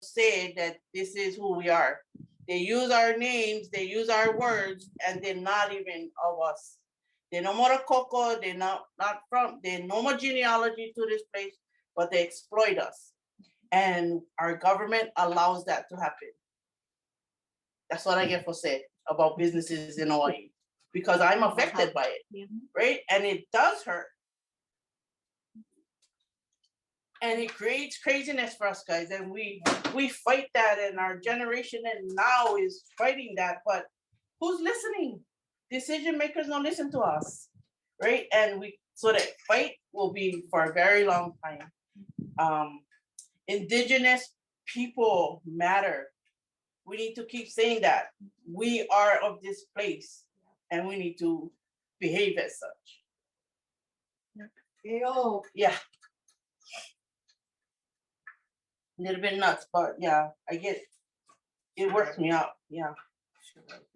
said that this is who we are. They use our names, they use our words, and they're not even of us. They're no more Coco, they're not from, they're no more genealogy to this place, but they exploit us. And our government allows that to happen. That's what I get for saying about businesses in Hawaii, because I'm affected by it,
Yeah.
right? And it does hurt. And it creates craziness for us guys, and we fight that, and our generation and now is fighting that, but who's listening? Decision makers don't listen to us, right? And so that fight will be for a very long time. Indigenous people matter. We need to keep saying that. We are of this place, and we need to behave as such. Yeah. A little bit nuts, but yeah, I get it works me out. Yeah.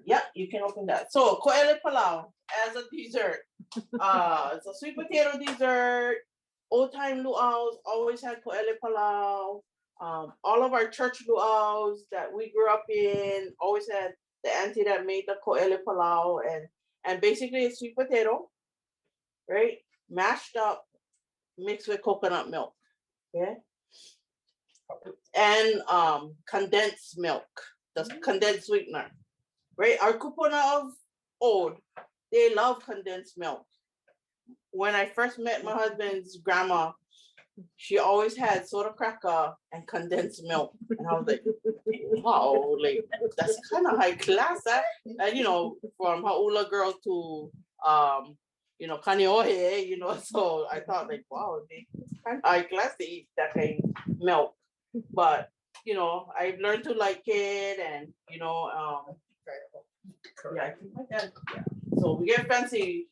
Yeah, you can open that. So koele palau as a dessert. It's a sweet potato dessert. Old time luau's always had koele palau. All of our church luau's that we grew up in always had the auntie that made the koele palau, and basically it's sweet potato, right? Mashed up, mixed with coconut milk. Okay. And condensed milk, the condensed sweetener, right? Our Kūpuna of old, they love condensed milk. When I first met my husband's grandma, she always had soda cracker and condensed milk, and I was like, wow, like that's kind of high class, huh? And from Ha'ula girl to Kaneohe, so I thought like, wow, they kind of high class to eat that kind of milk. But I've learned to like it, and yeah, I think like that. Yeah. So we get fancy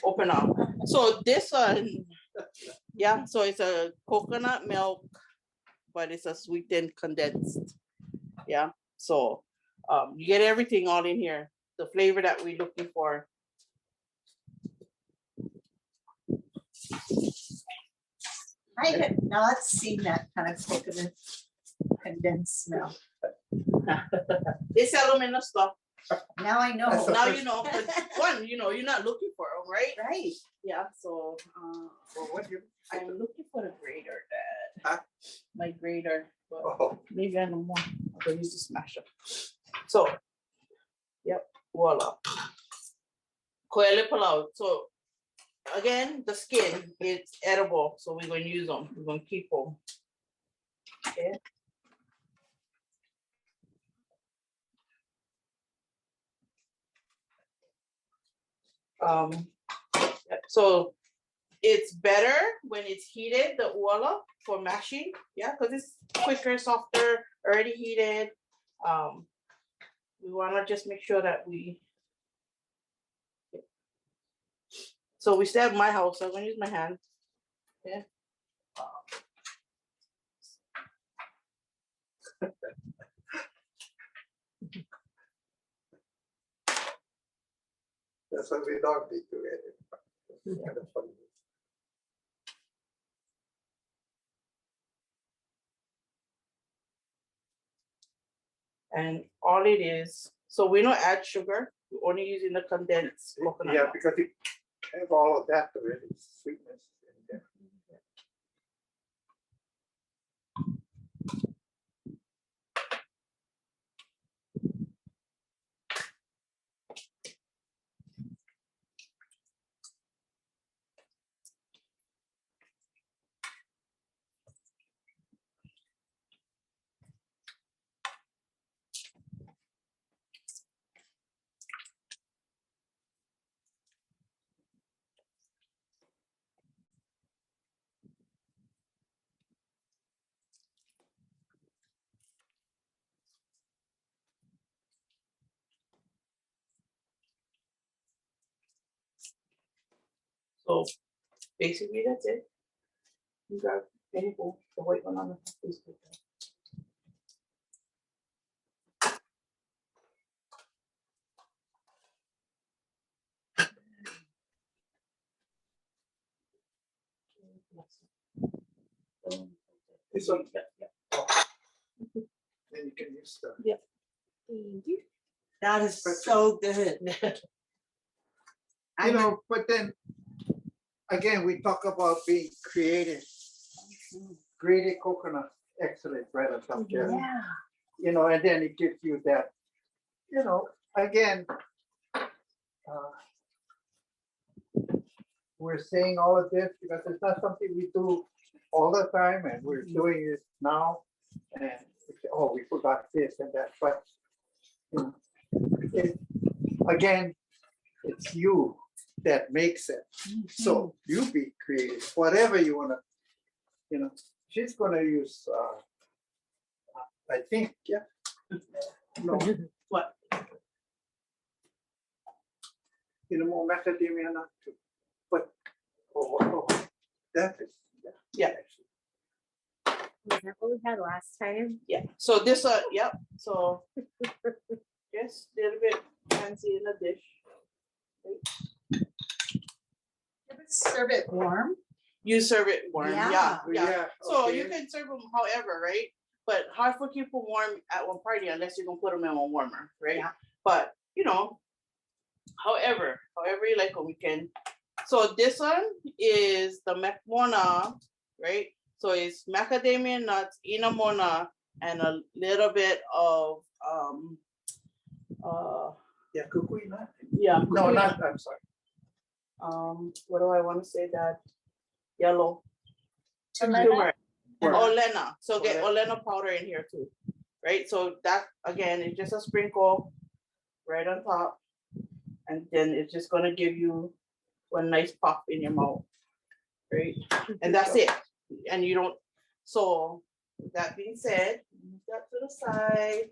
Open up. So this one, yeah, so it's a coconut milk, but it's a sweetened condensed. Yeah, so you get everything all in here, the flavor that we're looking for.
I have not seen that kind of coconut condensed milk.
They sell them in the store.
Now I know.
That's
Now you know, but one, you know, you're not looking for them, right?
Right.
Yeah, so
Well, what you?
I'm looking for the grater, Dad.
Huh?
My grater, but
Oh,
maybe I don't want. I'm gonna use the smasher. So, yep, voila. Koele palau. So again, the skin, it's edible, so we're going to use them. We're going to keep them. Okay. Yep, so it's better when it's heated, the uala, for mashing. Yeah, because it's quicker, softer, already heated. We want to just make sure that we. So we still have my house, so I'm going to use my hand. Okay.
that's what we dog did to it. It's kind of funny.
And all it is, so we don't add sugar, we're only using the condensed coconut
Yeah,
milk.
because it have all of that already, sweetness in there.
So basically that's it. You got any bowl, the white one on the please put that.
This one?
Yeah, yeah.
Then you can use the.
Thank you.
That is so good.
You know, but then, again, we talk about being creative. Grated coconut, excellent, right on top there.
Yeah.
You know, and then it gives you that, you know, again, we're saying all of this because it's not something we do all the time, and we're doing it now. And we say, oh, we forgot this and that, but you know, again, it's you that makes it. So you be creative, whatever you wanna, you know. She's gonna use, I think, yeah. No,
What?
you know, more macadamia nut too. But, oh, that is,
Yeah.
actually.
Was that what we had last time?
Yeah, so this, yep, so just a little bit fancy in a dish.
Serve it warm.
You serve it warm, yeah, yeah. So you
okay.
can serve them however, right? But hard for keep them warm at one party unless you're gonna put them in one warmer, right?
Yeah.
But you know, however you like them, we can. So this one is the Mekmona, right? So it's macadamia nuts, inamona, and a little bit of
Yeah, kukui nut.
yeah.
No,
kūpuna.
not, I'm sorry.
What do I want to say? That yellow.
Olena?
Turmeric. And
Right.
olena. So get
Olena.
olena powder in here too, right? So that again is just a sprinkle right on top, and then it's just gonna give you one nice pop in your mouth, right? And that's it. And you don't. So that being said, move that to the side.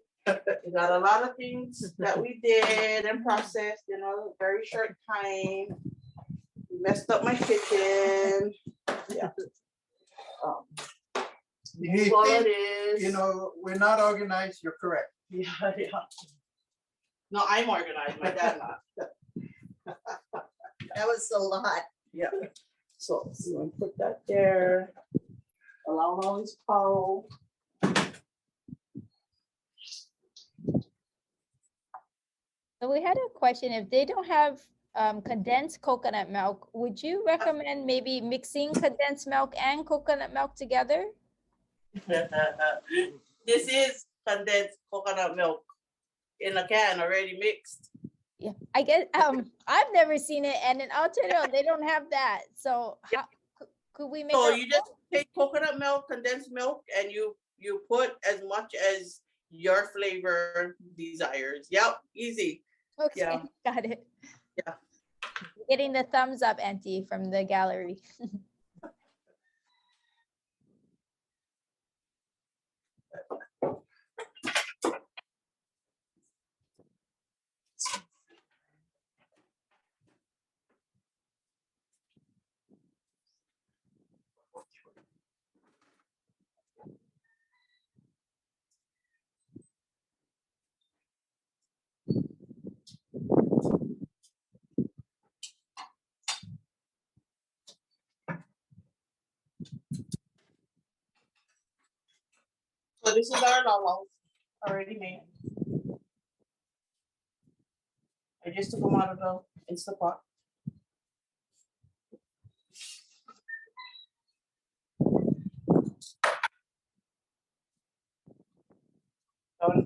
We got a lot of things that we did and processed in a very short time. messed up my kitchen. Yeah.
You
All
think,
it is.
you know, we're not organized, you're correct.
Yeah, yeah. No, I'm organized. My dad not.
That was a lot.
Yeah. So I'm gonna put that there. Allow all this power.
So we had a question, if they don't have condensed coconut milk, would you recommend maybe mixing condensed milk and coconut milk together?
This is condensed coconut milk in a can already mixed.
Yeah, I guess I've never seen it, and in Aotearoa they don't have that. So how could we make
So
our
you just take coconut milk, condensed milk, and you put as much as your flavor desires. Yep, easy.
Okay,
Yeah.
got it.
Yeah.
Getting the thumbs up, Auntie, from the gallery.
So this is our laulau already made. I just took them out of the Insta-pot.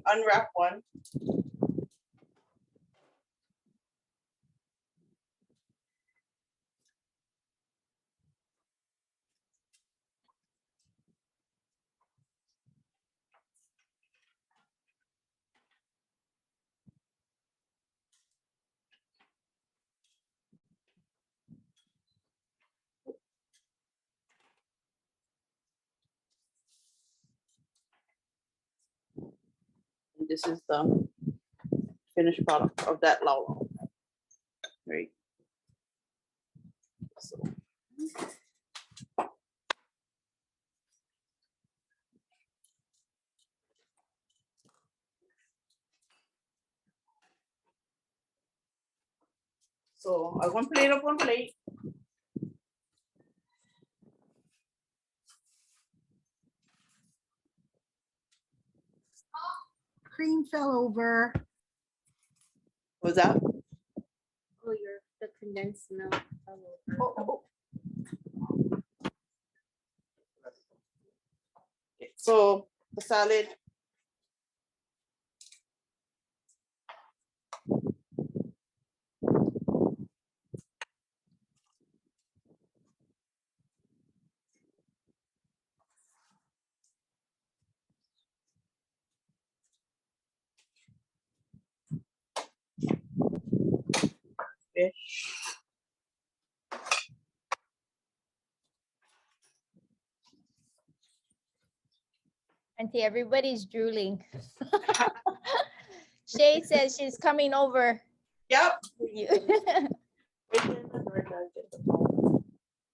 Unwrap one. And this is the finished product of that laulau. Right. So. So I'm gonna plate up one plate.
Cream fell over.
What's that?
Oh, the condensed milk. fell over.
So the salad. Fish.
Auntie, everybody's drooling. Shay says she's coming over
Yep.
for you.
Right there in the door, guys, get the towel.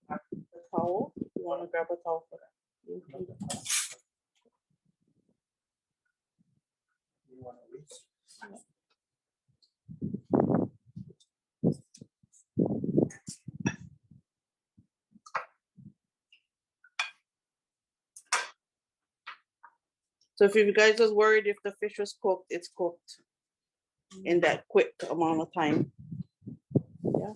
The towel. You want to grab a towel for that? You can do that.
You wanna reach?
So if you guys was worried if the fish was cooked, it's cooked in that quick amount of time. Yeah.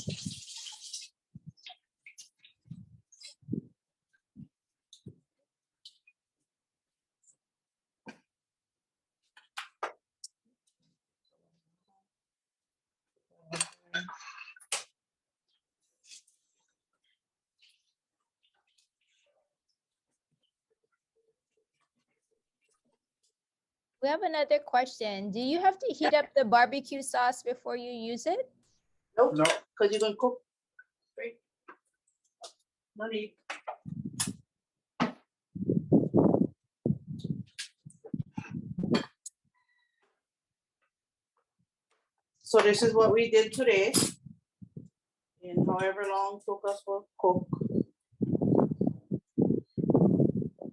We have another question. Do you have to heat up the barbecue sauce before you use it?
Nope.
No,
Because you're gonna cook straight. No need. So this is what we did today in however long it took us to cook.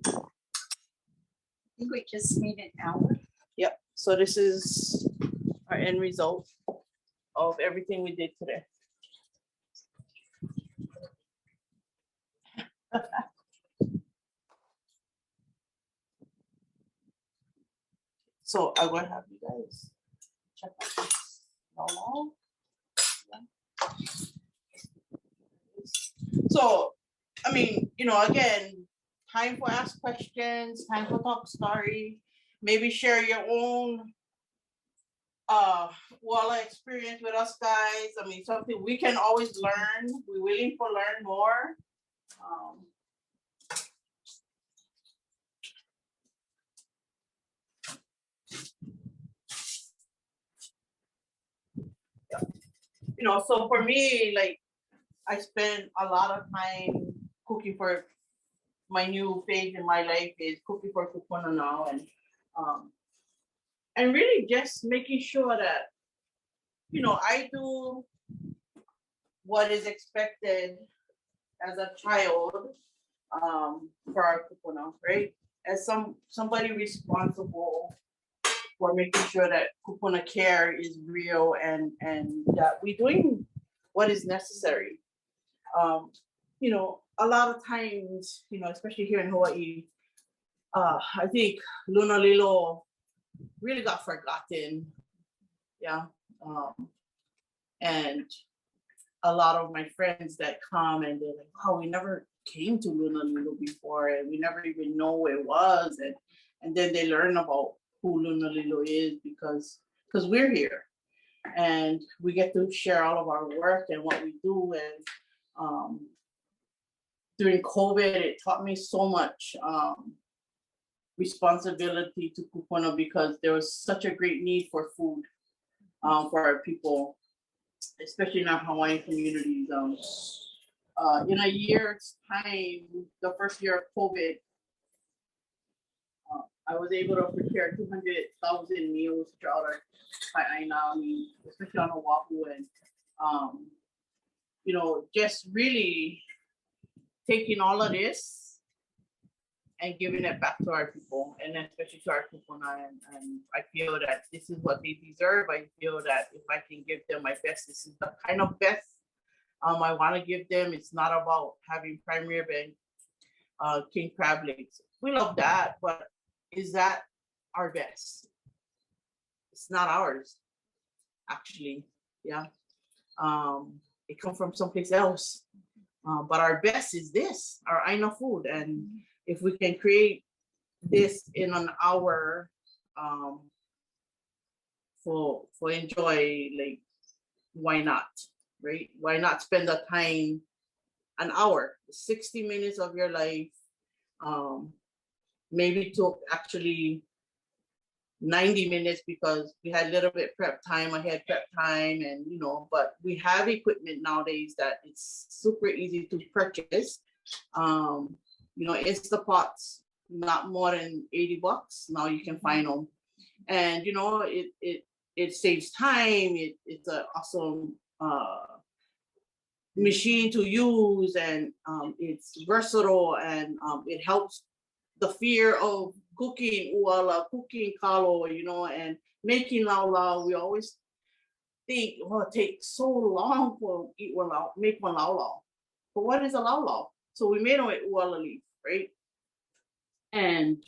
I think we just made an hour.
Yep, so this is our end result of everything we did today. So I will have you guys check out this laulau. So, I mean, you know, again, time for ask questions, time for talk story, maybe share your own Uala experience with us guys. I mean, something we can always learn. We're willing to learn more. You know, so for me, like, I spend a lot of time cooking for my new phase in my life is cooking for Kūpuna now, and really just making sure that, you know, I do what is expected as a child for our Kūpuna, right? As somebody responsible for making sure that Kūpuna care is real and that we're doing what is necessary. You know, a lot of times, you know, especially here in Hawaii, I think Luna Lilo really got forgotten. Yeah. And a lot of my friends that come and they're like, oh, we never came to Luna Lilo before and we never even know where it was. And then they learn about who Luna Lilo is because we're here and we get to share all of our work and what we do. And during COVID, it taught me so much responsibility to Kūpuna because there was such a great need for food for our people, especially in our Hawaiian communities. In a year's time, the first year of COVID, I was able to prepare 200,000 meals throughout our Nālani, especially on Oahu, and you know, just really taking all of this and giving it back to our people, and especially to our Kūpuna. And I feel that this is what they deserve. I feel that if I can give them my best, this is the kind of best I want to give them. It's not about having prime rib and king crab legs. We love that, but is that our best? It's not ours, actually. Yeah, it comes from someplace else. But our best is this, our Aina food. And if we can create this in an hour for enjoy, like, why not, right? Why not spend the time, an hour, 60 minutes of your life, maybe took actually 90 minutes because we had a little bit prep time. I had prep time, and you know, but we have equipment nowadays that it's super easy to purchase. You know, Insta-pots, not more than $80. Now you can find them, and you know, it saves time. It's an awesome machine to use, and it's versatile, and it helps the fear of cooking Uala, cooking kalo, you know, and making laulau. We always think, oh, it takes so long to eat one laulau, make one laulau. But what is a laulau? So we made them with Uala leaf, right? And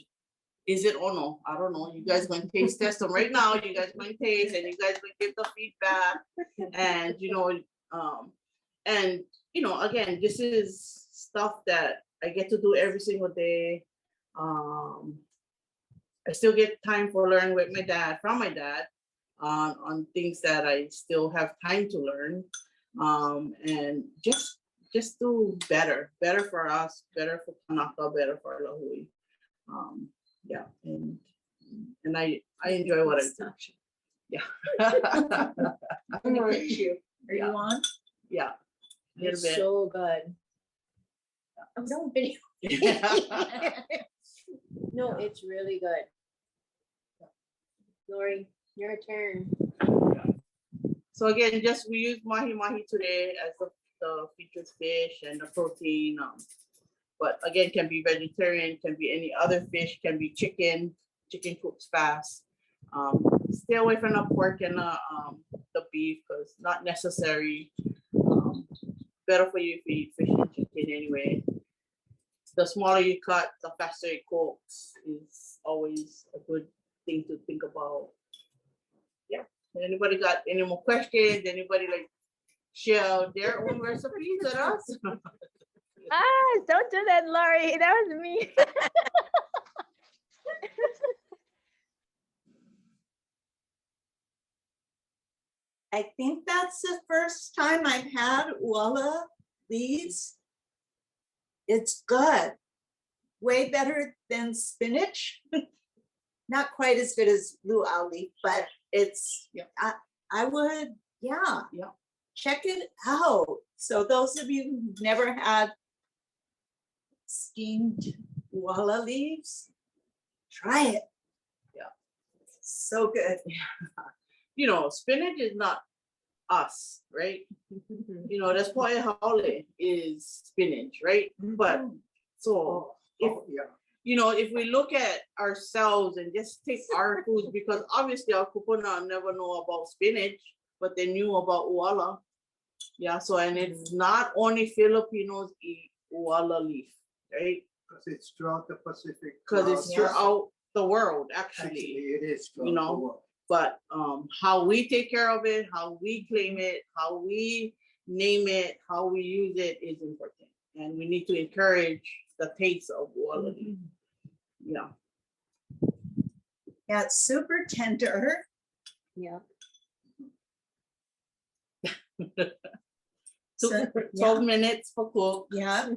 is it ono? I don't know. You guys going to taste test them right now. You guys going to taste, and you guys going to give the feedback. And you know, again, this is stuff that I get to do every single day. I still get time for learning with my dad, from my dad, on things that I still have time to learn, and just do better for us, better for Kanaka, better for Lahui. Yeah, and I enjoy what I do. Yeah.
I'm gonna get you. Are you on?
Yeah. Little
It's
bit.
so good. I'm done video. No, it's really good. Laurie, your turn.
So again, we use mahi mahi today the featured fish and the protein. But again, can be vegetarian, can be any other fish, can be chicken. Chicken cooks fast. Stay away from the pork and the beef because not necessary. Better for you if you eat fish and chicken anyway. The smaller you cut, the faster it cooks is always a good thing to think about. Yeah. Anybody got any more questions? Anybody like share their own recipes with us?
Don't do that, Laurie. That was me.
I think that's the first time I've had Uala leaves. It's good. Way better than spinach. Not quite as good as laulau leaf, but it's, I would, yeah. Check it out. So those of you who've never had steamed Uala leaves, try it.
Yeah.
So good.
You know, spinach is not us, right? You know, that's why Hawaiian is spinach, right? But so if you know, if we look at ourselves and just take our foods, because obviously our Kūpuna never know about spinach, but they knew about Uala. Yeah, so and it's not only Filipinos eat Uala leaf, right?
Because it's throughout the Pacific.
Because it's throughout the world, actually.
Actually, it is.
You know, but how we take care of it, how we claim it, how we name it, how we use it is important. And we need to encourage the taste of Uala leaf. Yeah.
Yeah, it's super tender.
Yeah.
12 minutes for cook.
Yeah.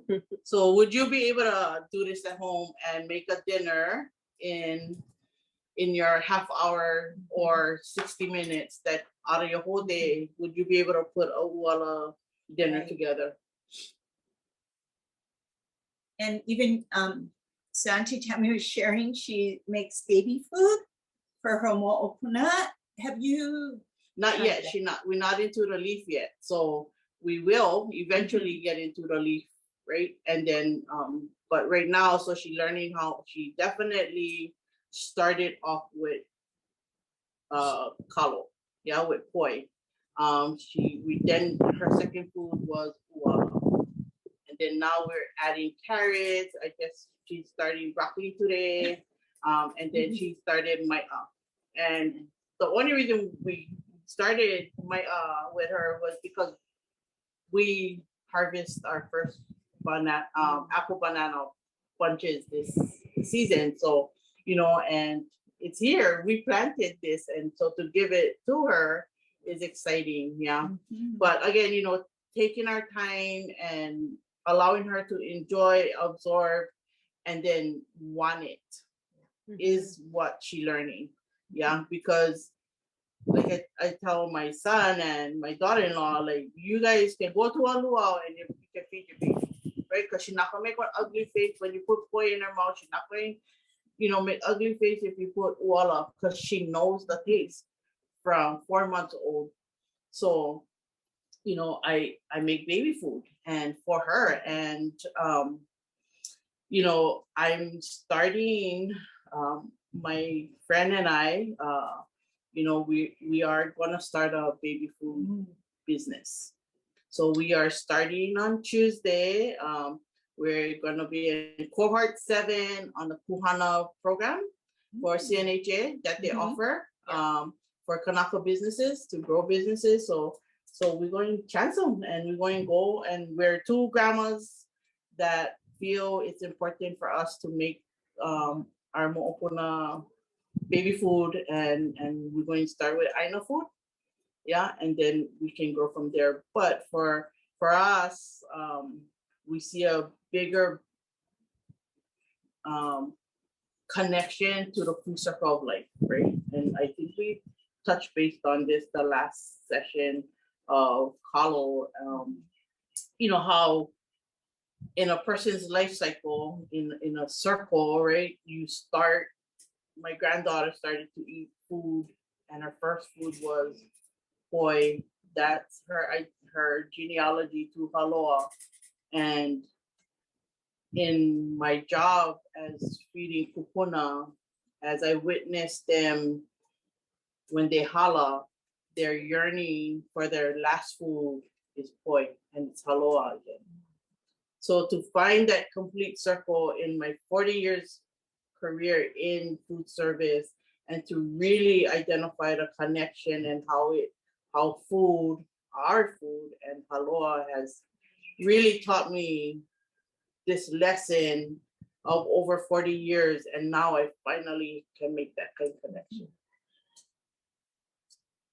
So would you be able to do this at home and make a dinner in your half hour or 60 minutes that out of your whole day? Would you be able to put a Uala dinner together?
And even so Aunty Tammy was sharing, she makes baby food for her mo'opuna. Have you?
Not yet. We're not into the leaf yet. So we will eventually get into the leaf, right? And then but right now, so she's learning how. She definitely started off with kalo, with poi. We then her second food was Uala. And then now we're adding carrots. I guess she's starting broccoli today. And then she started mai'a. And the only reason we started mai'a with her was because we harvest our first apple banana bunches this season. So, you know, and it's here. We planted this, and so to give it to her is exciting. Yeah. But again, you know, taking our time and allowing her to enjoy, absorb, and then want it is what she's learning. Yeah, because like I tell my son and my daughter-in-law, like, you guys can go to a luau and you can feed your baby, right? Because she's not gonna make one ugly face when you put poi in her mouth. She's not going, you know, make ugly face if you put Uala, because she knows the taste from 4 months old. So, you know, I make baby food and for her, and you know, I'm starting. My friend and I, you know, we are gonna start a baby food business. So we are starting on Tuesday. We're gonna be in cohort 7 on the Kuhana program for CNHA that they offer for Kanaka businesses to grow businesses. So we're going to chance them, and we're going to go, and we're 2 grandmas that feel it's important for us to make our mo'opuna baby food, and we're going to start with Aina food. Yeah, and then we can grow from there. But for us, we see a bigger connection to the food circle of life, right? And I think we touched based on this the last session of kalo. You know how in a person's life cycle, in a circle, right? You start. My granddaughter started to eat food, and her first food was poi, that's her genealogy to Haloa. And in my job as feeding Kūpuna, as I witnessed them when they holla, their yearning for their last food is poi, and it's Haloa again. So to find that complete circle in my 40 years career in food service, and to really identify the connection and how food, our food and Haloa has really taught me this lesson of over 40 years, and now I finally can make that kind of connection.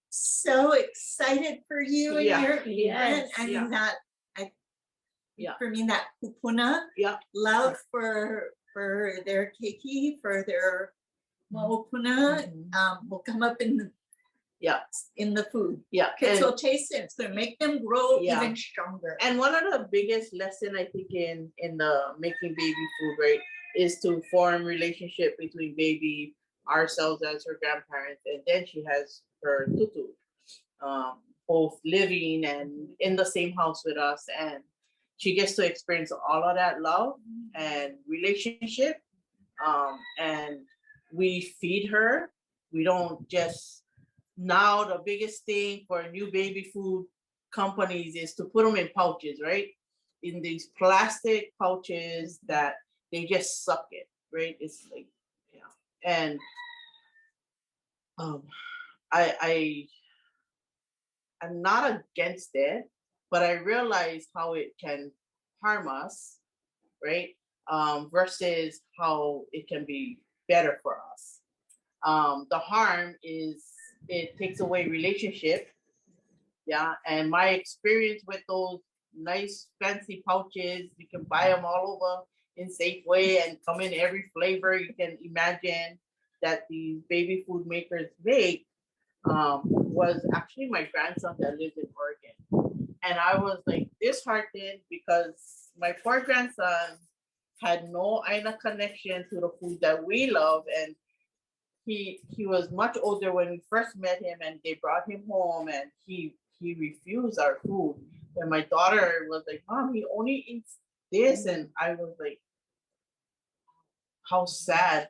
So excited for you and
Yeah.
your event.
Yes.
I mean,
Yeah.
for me, that Kūpuna
Yeah.
love for their keiki, for their mo'opuna, will come up in the food.
Yeah.
Kids will taste it. It's gonna make them grow
Yeah.
even stronger.
And one of the biggest lesson I think in the making baby food, right, is to form relationship between baby, ourselves as her grandparents, and then she has her tutu, both living and in the same house with us, and she gets to experience all of that love and relationship. And we feed her. We don't just, now the biggest thing for new baby food companies is to put them in pouches, right? In these plastic pouches that they just suck it, right? It's like, yeah. And I'm not against it, but I realize how it can harm us, right? Versus how it can be better for us. The harm is it takes away relationship. Yeah. And my experience with those nice fancy pouches, you can buy them all over in Safeway and come in every flavor you can imagine that these baby food makers make, was actually my grandson that lives in Oregon. And I was like disheartened because my poor grandson had no Aina connection to the food that we love. And he was much older when we first met him, and they brought him home, and he refused our food. And my daughter was like, "Mom, he only eats this," and I was like, how sad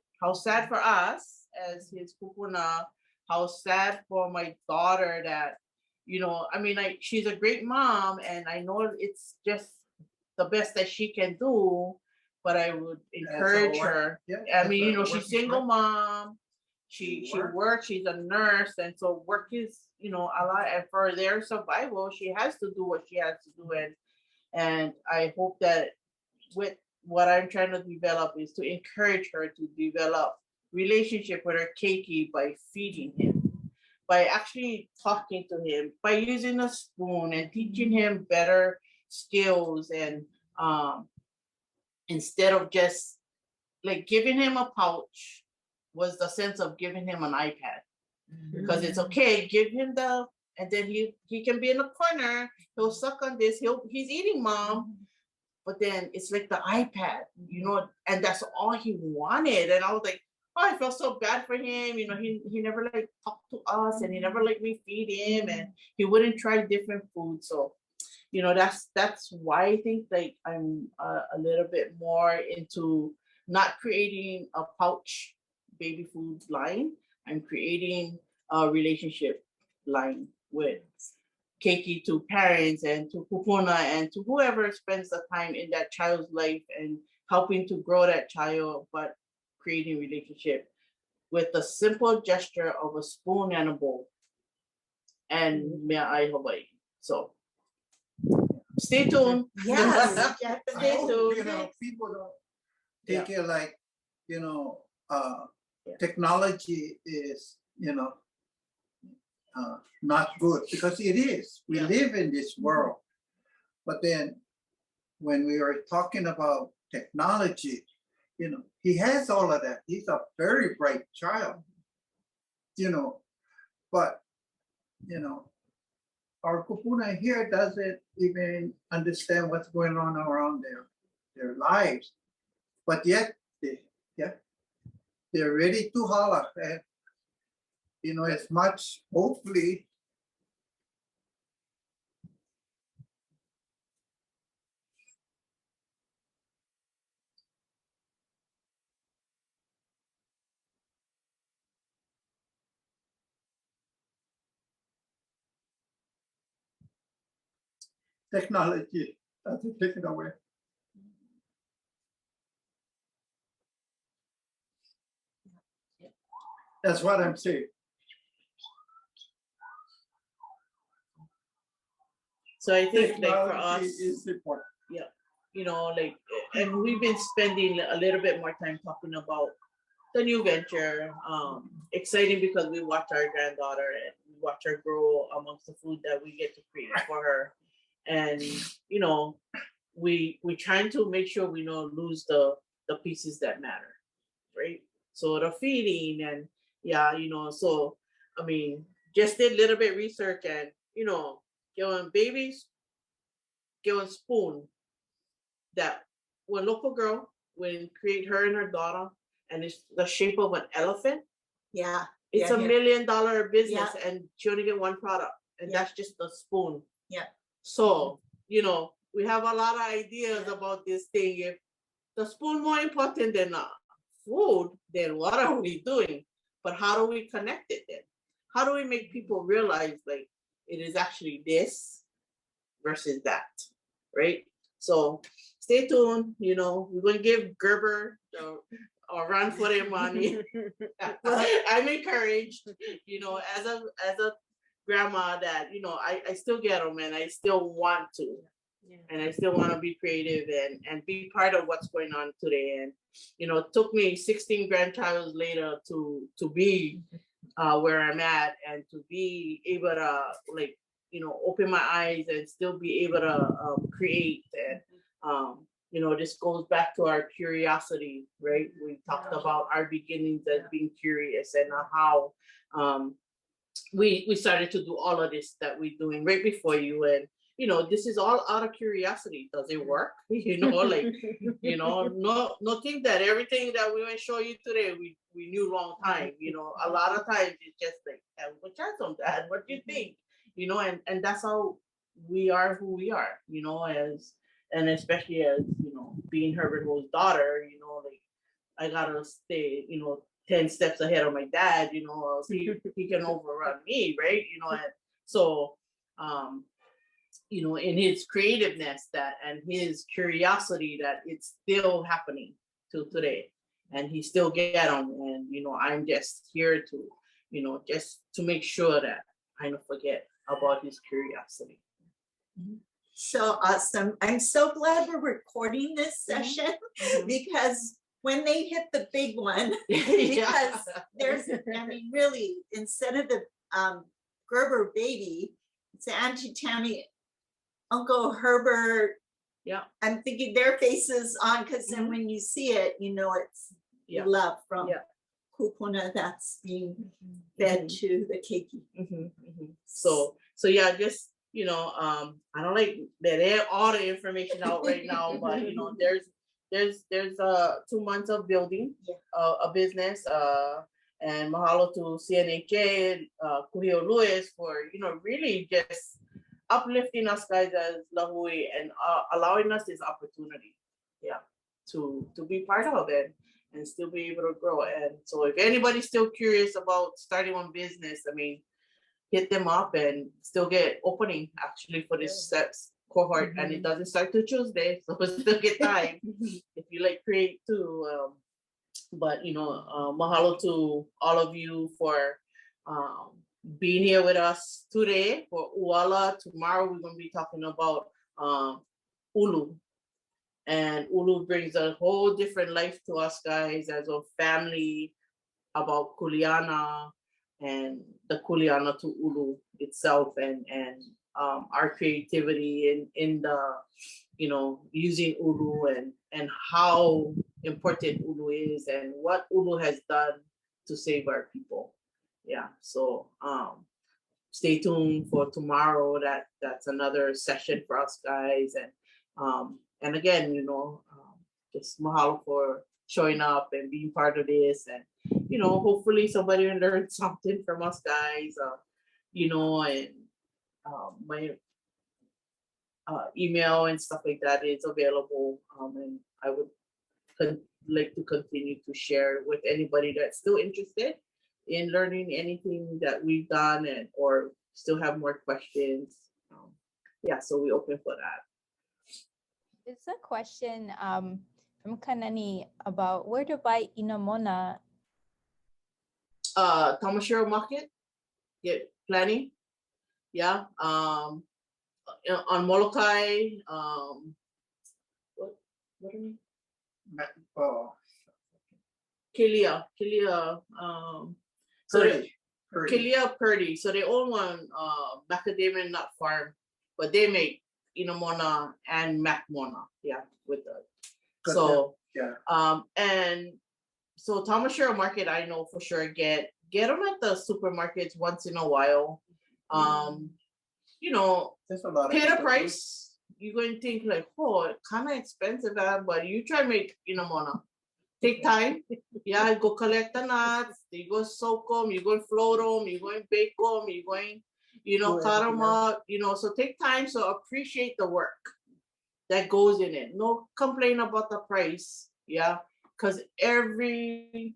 for us as his Kūpuna, how sad for my daughter that, you know, I mean, she's a great mom, and I know it's just the best that she can do, but I would encourage her.
Yeah,
I mean, you know,
that's a
she's single
working
mom. She works, she's a nurse, and so work is, you know, a lot, and for their survival, she has to do what she has to do. And I hope that with what I'm trying to develop is to encourage her to develop relationship with her keiki by feeding him, by actually talking to him, by using a spoon and teaching him better skills, and instead of just like giving him a pouch was the sense of giving him an iPad. Because it's okay, give him and then he can be in the corner, he'll suck on this, he's eating, mom, but then it's like the iPad, you know, and that's all he wanted. And I was like, oh, I felt so bad for him, you know, he never like talked to us, and he never let me feed him, and he wouldn't try different foods. So, you know, that's why I think like I'm a little bit more into not creating a pouch baby food line. I'm creating a relationship line with keiki to parents and to Kūpuna and to whoever spends the time in that child's life and helping to grow that child, but creating relationship with the simple gesture of a spoon and a bowl and mea'ai Hawaii. So stay tuned.
Yes,
I
definitely.
hope, you know, people don't take it like, you know, technology is, you know, not good, because it is. We live in this world. But then when we are talking about technology, you know, he has all of that. He's a very bright child, you know, but, you know, our Kūpuna here doesn't even understand what's going on around their lives. But yet, they're ready to holler. And, you know, as much, hopefully, technology doesn't take it away. That's what I'm saying.
So I think like for
Technology
us,
is important.
you know, like, and we've been spending a little bit more time talking about the new venture. Exciting because we watch our granddaughter and we watch her grow amongst the food that we get to create for her. And, you know, we trying to make sure we don't lose the pieces that matter, right? So the feeding and you know, so I mean, just did a little bit research and, you know, giving babies, giving spoon that when local girl, when create her and her daughter, and it's the shape of an elephant,
Yeah.
it's
yeah,
$1
yeah.
million business, and she only get one product, and
Yeah.
that's just the spoon.
Yeah.
So, you know, we have a lot of ideas about this thing. If the spoon more important than food, then what are we doing? But how do we connect it then? How do we make people realize like it is actually this versus that, right? So stay tuned. You know, we're gonna give Gerber a run for their money. I'm encouraged, you know, as a grandma that, you know, I still get them and I still want to. And I still want to be creative and be part of what's going on today. And, you know, it took me 16 grandchildren later to be where I'm at and to be able to, like, you know, open my eyes and still be able to create. And, you know, this goes back to our curiosity, right? We talked about our beginnings as being curious and how we started to do all of this that we're doing right before you. And, you know, this is all out of curiosity. Does it work? You know, like, you know, no think that everything that we will show you today, we knew long time. You know, a lot of times it's just like, have a chance on that. What do you think? You know, and that's how we are who we are, you know, and especially as, you know, being Herbert Ho's daughter, you know, like I gotta stay, you know, 10 steps ahead of my dad, you know, or else he can overrun me, right? You know, and so you know, in his creativeness that and his curiosity that it's still happening till today. And he still get them. And, you know, I'm just here to, you know, just to make sure that I don't forget about his curiosity.
So awesome. I'm so glad we're recording this session because when they hit the big one, because there's, I mean, really, instead of the Gerber baby, it's Aunty Tammy, Uncle Herbert.
Yeah.
I'm thinking their faces on because then when you see it, you know it's love from Kūpuna that's being fed to the keiki.
So yeah, just, you know, I don't like that all the information out right now, but you know, there's 2 months of building a business, and mahalo to CNHA, Kuhio Lewis for, you know, really just uplifting us guys as Lahui and allowing us this opportunity, to be part of it and still be able to grow. And so if anybody's still curious about starting one business, I mean, hit them up and still get opening actually for this cohort. And it doesn't start till Tuesday, so still get time if you like create too. But you know, mahalo to all of you for being here with us today for Uala. Tomorrow we're going to be talking about Ulu. And Ulu brings a whole different life to us guys as a family, about Kuleana and the Kuleana to Ulu itself, and our creativity in the, you know, using Ulu and how important Ulu is and what Ulu has done to save our people. Yeah, so stay tuned for tomorrow. That's another session for us guys. And again, you know, just mahalo for showing up and being part of this. And, you know, hopefully somebody will learn something from us guys, you know, and my email and stuff like that is available. And I would like to continue to share with anybody that's still interested in learning anything that we've done and or still have more questions. yeah, so we open for that.
It's a question from Kanani about where to buy inamona.
Tamashiro Market, get plenty. Yeah. On Molokai, what are we?
Oh,
Kilia, so
Purdy.
Kilia Purdy. So they own one macadamia nut farm, but they make inamona and Mekmona. Yeah, with the
Good,
so
yeah.
And so Tamashiro Market, I know for sure get them at the supermarkets once in a while. You know,
There's a lot of
pay the
people.
price. You're going to think like, oh, kind of expensive, but you try make inamona. Take time. Yeah, go collect the nuts. You go soak them. You go float them. You go bake them. You going, cut them up. So take time. So appreciate the work that goes in it. No complain about the price. Yeah, because everything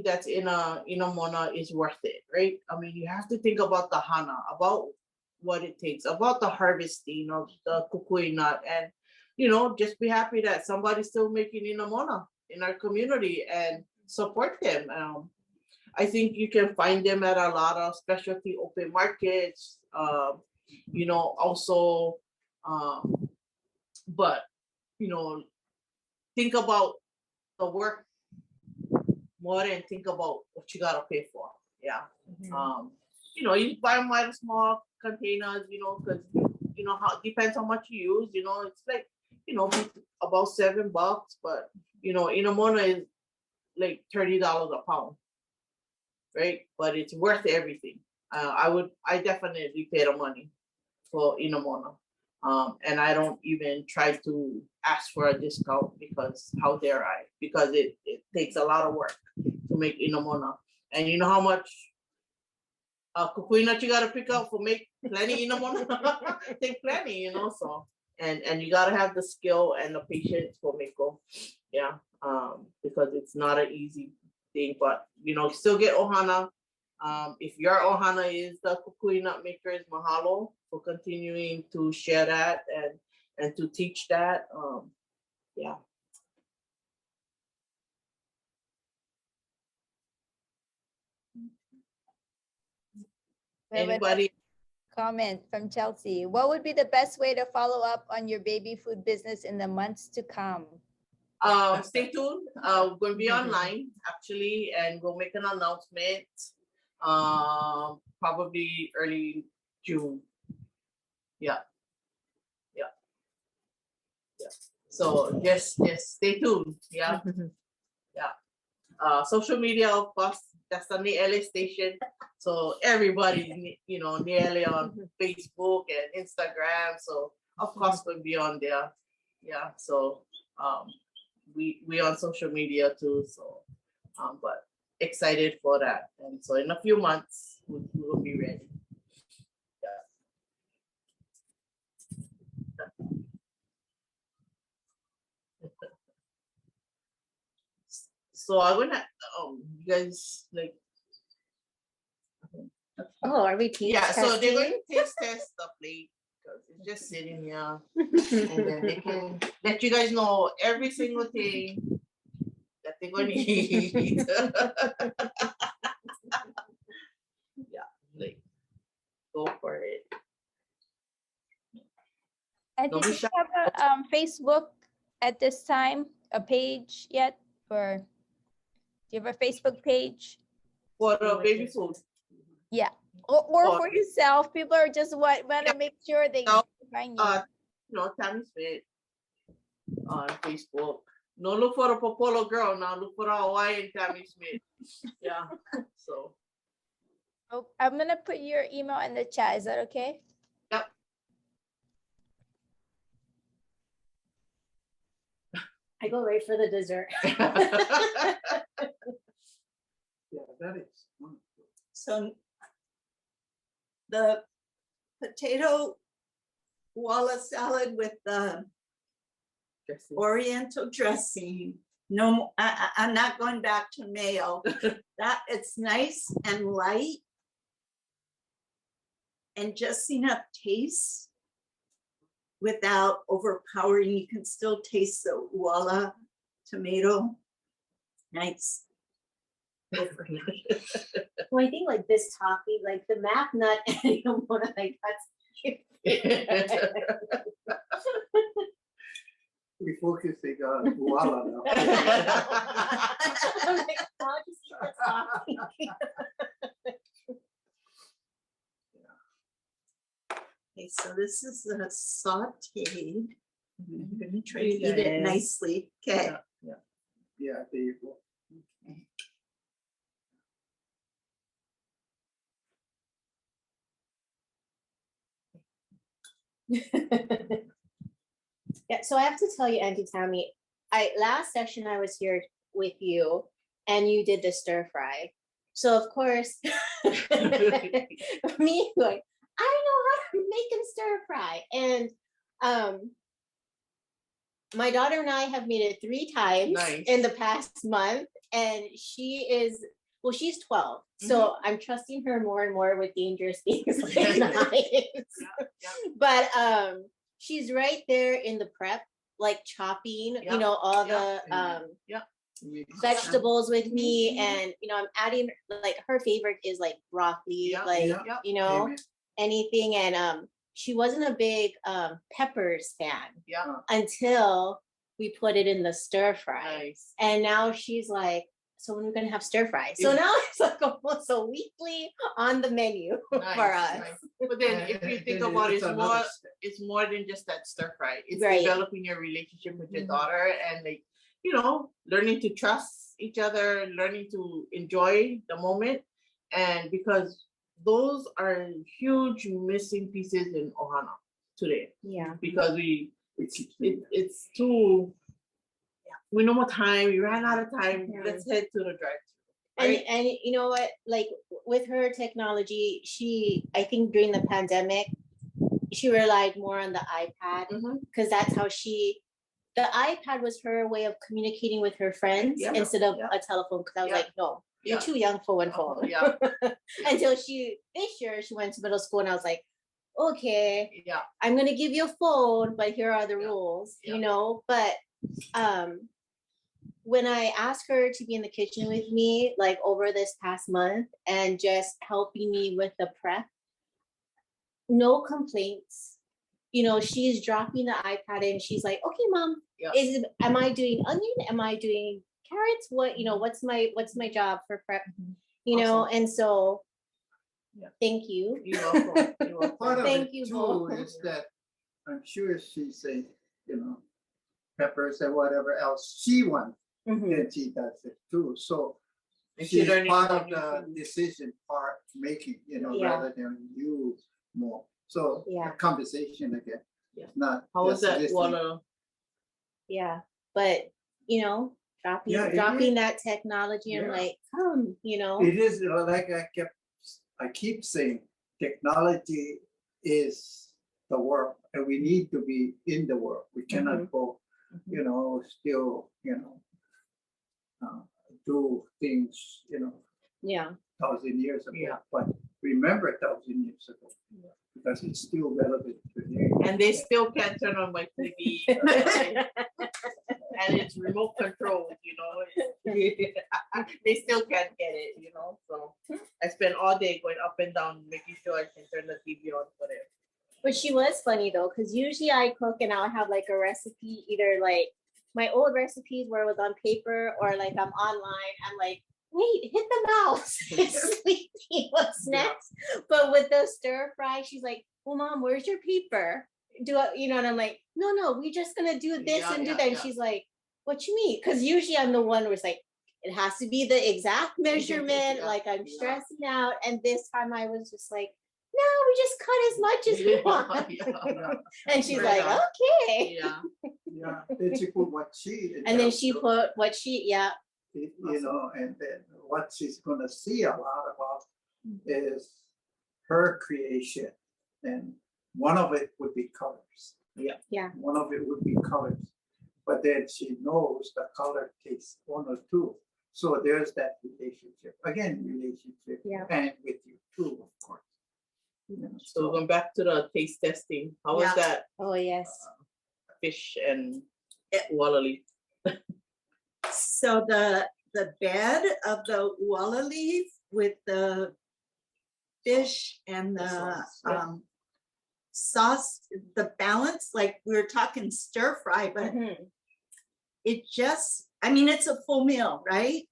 that's in a inamona is worth it, right? I mean, you have to think about the hana, about what it takes, about the harvesting of the kukui nut, and just be happy that somebody's still making inamona in our community and support them. I think you can find them at a lot of specialty open markets, also, but think about the work more than think about what you gotta pay for. Yeah. You buy them out of small containers, because how depends how much you use. It's like about $7, but inamona is like $30 a pound, right? But it's worth everything. I definitely pay the money for inamona. And I don't even try to ask for a discount because how dare I? Because it takes a lot of work to make inamona. And you know how much kukui nut you gotta pick up for make plenty inamona? Take plenty, so and you gotta have the skill and the patience for meko. Yeah. Because it's not an easy thing, but still get ohana. If your ohana is the kukui nut makers, mahalo for continuing to share that and to teach that. Yeah. Anybody?
Comment from Chelsea. What would be the best way to follow up on your baby food business in the months to come?
Stay tuned. We're going to be online actually, and we'll make an announcement. Probably early June. Yeah. So just stay tuned. Yeah. Social media, of course, that's the Niele station. So everybody, Niele on Facebook and Instagram. So of course we'll be on there. Yeah. So we on social media too. So but excited for that. And so in a few months we will be ready. So I'm gonna you guys like
Are we taste
yeah, so they're going
testing?
to taste test the plate because it's just sitting here. And then they can let you guys know every single thing that they're going to eat. Yeah, like go for it.
And
Don't
did
be
you
shy.
have a Facebook at this time, a page yet? Or do you have a Facebook page?
For the baby food.
Yeah. Or
Or-
for yourself. People are just want to make sure they
No,
find you.
Tammy Smith on Facebook. No, look for the Popolo girl now. Look for the Hawaiian Tammy Smith. Yeah. So.
Oh, I'm gonna put your email in the chat. Is that okay?
Yep.
I go right for the dessert.
Yeah, that is wonderful.
So the potato Uala salad with the Oriental dressing. No, I'm not going back to mayo. That it's nice and light. and just enough taste without overpowering. You can still taste the Uala tomato. Nice.
Well, I think like this toffee, like the mac nut and like that's
We focusing on Uala now.
I'm like, I'll just eat the toffee.
Okay, so this is a sauteed. I'm gonna try to
You
eat it
guys.
nicely. Okay.
Yeah, there you go.
Yeah, so I have to tell you, Auntie Tammy, last session I was here with you and you did the stir fry. So of course, me going, I know how to make a stir fry. And my daughter and I have made it 3 times
Nice.
in the past month, and she's 12. So I'm trusting her more and more with dangerous things like knives. But she's right there in the prep, like chopping,
Yeah.
you know, all
Yeah.
the vegetables with me, and you know, I'm adding, like, her favorite is like broccoli,
Yeah.
like
Yeah.
you know,
Amen.
anything. And she wasn't a big peppers fan
Yeah.
until we put it in the stir fry.
Nice.
And now she's like, so when we're gonna have stir fry. So
Yeah.
now it's like almost a weekly on the menu
Nice,
for us.
nice. But then if you think about it, it's more than just that stir fry. It's
Right.
developing your relationship with your
Mhm.
daughter, and, like, you know, learning to trust each other, learning to enjoy the moment. And because those are huge missing pieces in Ohana today,
Yeah.
because it's too, we no more time, we ran out of time,
Yeah.
let's head to the drive.
And you know what, like with her technology, I think during the pandemic, she relied more on the iPad, because that's how the iPad was her way of communicating with her friends instead of a telephone. Because I was like, no, you're too young for one phone.
Yeah.
Until this year she went to middle school, and I was like, okay,
Yeah.
I'm gonna give you a phone, but here are the rules,
Yeah.
you know. But when I asked her to be in the kitchen with me, like over this past month, and just helping me with the prep, no complaints. You know, she's dropping the iPad in. She's like, okay, mom, am I doing onion? Am I doing carrots? What, you know, what's my job for prep? You know, and so thank you.
You're welcome. You're welcome.
Part of
Thank
it
you
too
both.
is that I'm sure she's saying, you know, peppers and whatever else she wants, then she does it too. So
And
she's
learning
part
about
of
new
the
foods.
decision part making, you know,
Yeah.
rather than you more. So
Yeah.
a conversation again.
Yeah.
It's not.
How was
just
that,
listening.
Uala?
Yeah, but you know, dropping
Yeah, it
dropping
is.
that technology, I'm
Yeah.
like, come, you know.
It is like I keep saying, technology is the work, and we need to be in the work. We cannot go, you know, still, you know, do things, you know,
Yeah.
1,000 years ago.
Yeah.
But remember 1,000 years ago, because it's still relevant today.
And they still can't turn on my TV. And it's remote control, you know. They still can't get it, you know. So I spend all day going up and down, making sure I can turn the TV on for them.
But she was funny though, because usually I cook and I'll have like a recipe, either like my old recipes where it was on paper, or like I'm online. I'm like, wait, hit the mouse. It's sleepy. What's next? But with the stir fry, she's like, well, mom, where's your paper? You know, and I'm like, no, we're just gonna do this and do that. And she's like, what you mean? Because usually I'm the one who's like, it has to be the exact measurement. Like I'm stressing out. And this time I was just like, no, we just cut as much as we want. And she's like, okay.
Yeah.
Yeah. Then she put what she.
And then she put what she,
you know, and then what she's gonna see a lot about is her creation, and one of it would be colors.
Yeah.
One of it would be colors, but then she knows the color takes 1 or 2. So there's that relationship again,
Yeah.
and with you too, of course.
So going back to the taste testing, how was
Yeah.
that
Oh, yes.
fish and Uala leaf?
So the bed of the Uala leaf with the fish and the
sauce, yeah.
sauce, the balance, like we were talking stir fry, but it just, I mean, it's a full meal, right?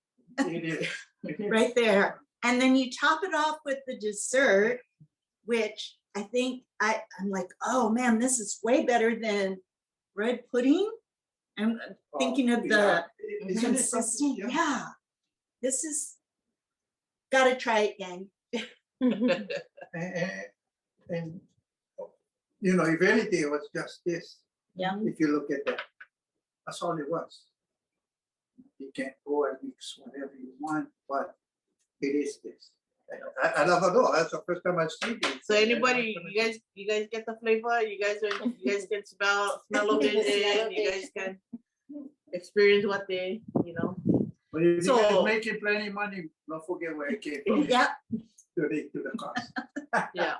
Right there. And then you top it off with the dessert, which I think I'm like, oh man, this is way better than bread pudding. I'm thinking of the consistent, yeah. This is, gotta try it, gang.
And you know, if anything, it was just this.
Yeah.
If you look at that, that's all it was. You can't go and mix whatever you want, but it is this. I don't know. That's the first time I've seen it.
So anybody, you guys get the flavor? You guys can smell of it. You guys can experience what they, you know.
But if
So-
you guys making plenty of money, don't forget where it came from.
Yeah.
To the cost.
Yeah.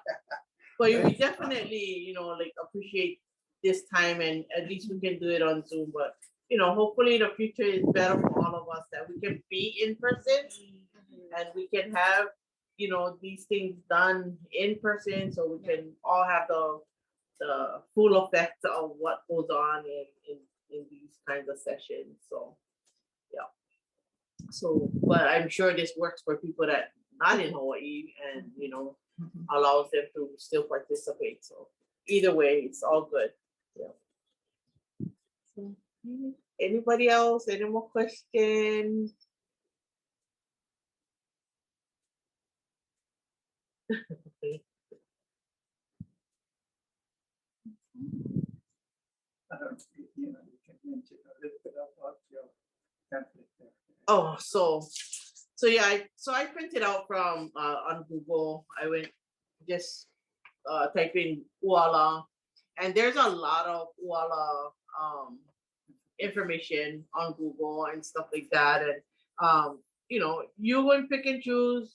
But we definitely, you know, like appreciate this time, and at least we can do it on Zoom. But you know, hopefully the future is better for all of us, that we can be in person and we can have, you know, these things done in person, so we can all have the full effect of what goes on in these kinds of sessions. So yeah. So, but I'm sure this works for people that not in Hawaii, and you know, allows them to still participate. So either way, it's all good. Yeah. So, anybody else? Any more questions?
I don't know, you know, you can mention a little bit about your pamphlet there.
Oh, so yeah, I printed out from on Google. I went just type in Uala, and there's a lot of Uala information on Google and stuff like that. And you know, you can pick and choose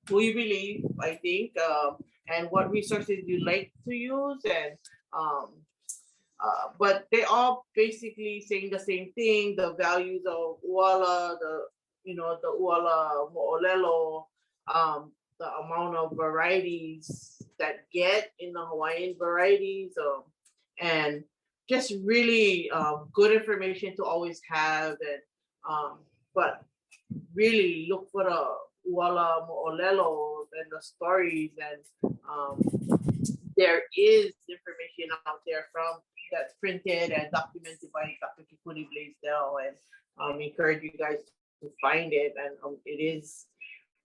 who you believe, I think, and what resources you like to use, and but they all basically saying the same thing: the values of Uala, the Uala olelo, the amount of varieties that get in the Hawaiian varieties, and just really good information to always have, and but really look for the Uala olelo and the stories, and there is information out there that's printed and documented by Dr. Kekuni Blaisdell, and encourage you guys to find it. And it is,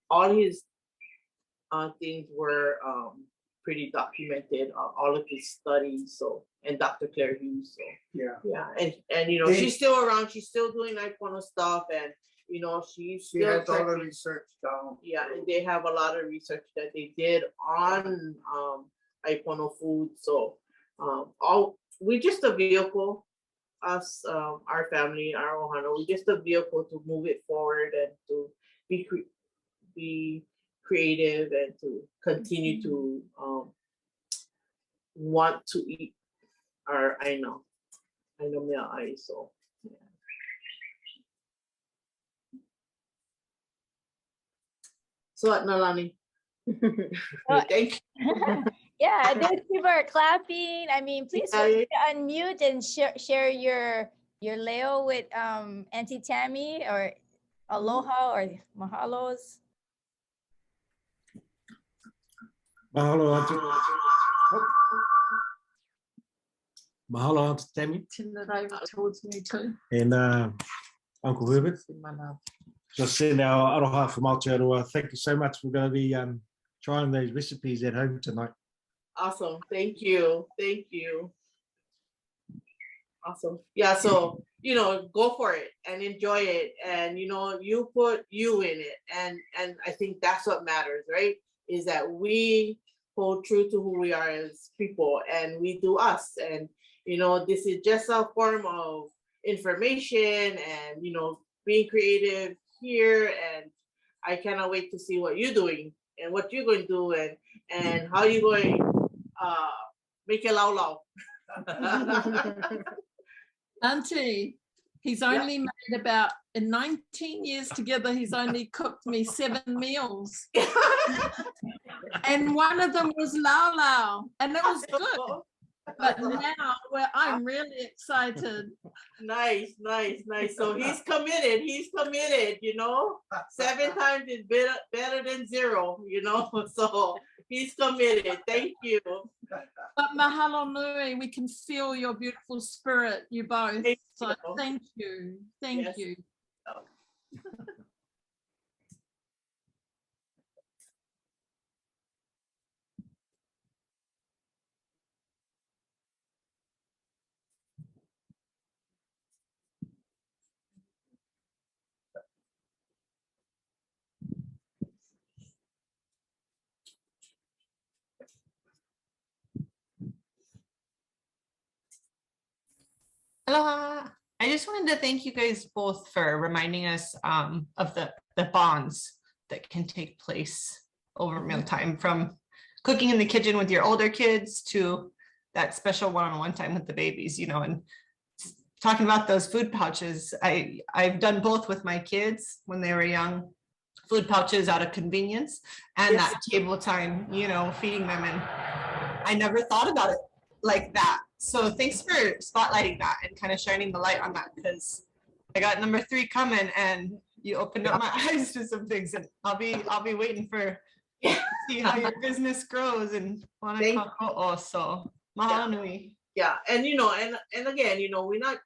all his things were pretty documented, all of his studies. So, and Dr. Claire Hughes. So
Yeah.
and you know, she's still around. She's still doing Pono stuff, and you know,
She
still
has all the research down.
yeah, and they have a lot of research that they did on Pono food. So we're just a vehicle, us, our family, our ohana, we're just a vehicle to move it forward and to be creative and to continue to want to eat our I know mea ai. So yeah. So what, Nālani? Thank you.
Yeah, those people are clapping. I mean, please feel free to unmute and share your leo with Aunty Tammy, or aloha or mahalos.
Mahalo, Aunty. Mahalo, Aunty Tammy.
towards me too.
And Uncle Herbert. Just send our aroha from Aotearoa. Thank you so much. We're going to be trying those recipes at home tonight.
Awesome. Thank you. Thank you. Awesome. Yeah, so you know, go for it and enjoy it, and you know, you put you in it, and I think that's what matters, right? Is that we hold true to who we are as people, and we do us, and you know, this is just a form of information, and you know, being creative here, and I cannot wait to see what you're doing and what you're going to do and how you're going make a laulau.
Auntie, he's only made about, in 19 years together, he's only cooked me 7 meals. And one of them was laulau, and it was good. But now I'm really excited.
Nice. So he's committed, you know. 7 times is better than 0, you know. So he's committed. Thank you.
But mahalo nui, we can feel your beautiful spirit, you both. So thank you. Thank you.
Aloha. I just wanted to thank you guys both for reminding us of the bonds that can take place over mealtime, from cooking in the kitchen with your older kids to that special one-on-one time with the babies, you know, and talking about those food pouches. I've done both with my kids when they were young, food pouches out of convenience, and that table time, you know, feeding them. And I never thought about it like that. So thanks for spotlighting that and kind of shining the light on that, because I got number 3 coming and you opened up my eyes to some things, and I'll be waiting for see how your business grows and want to ko'o. So mahalo nui.
Yeah, and you know, and again, you know, we're not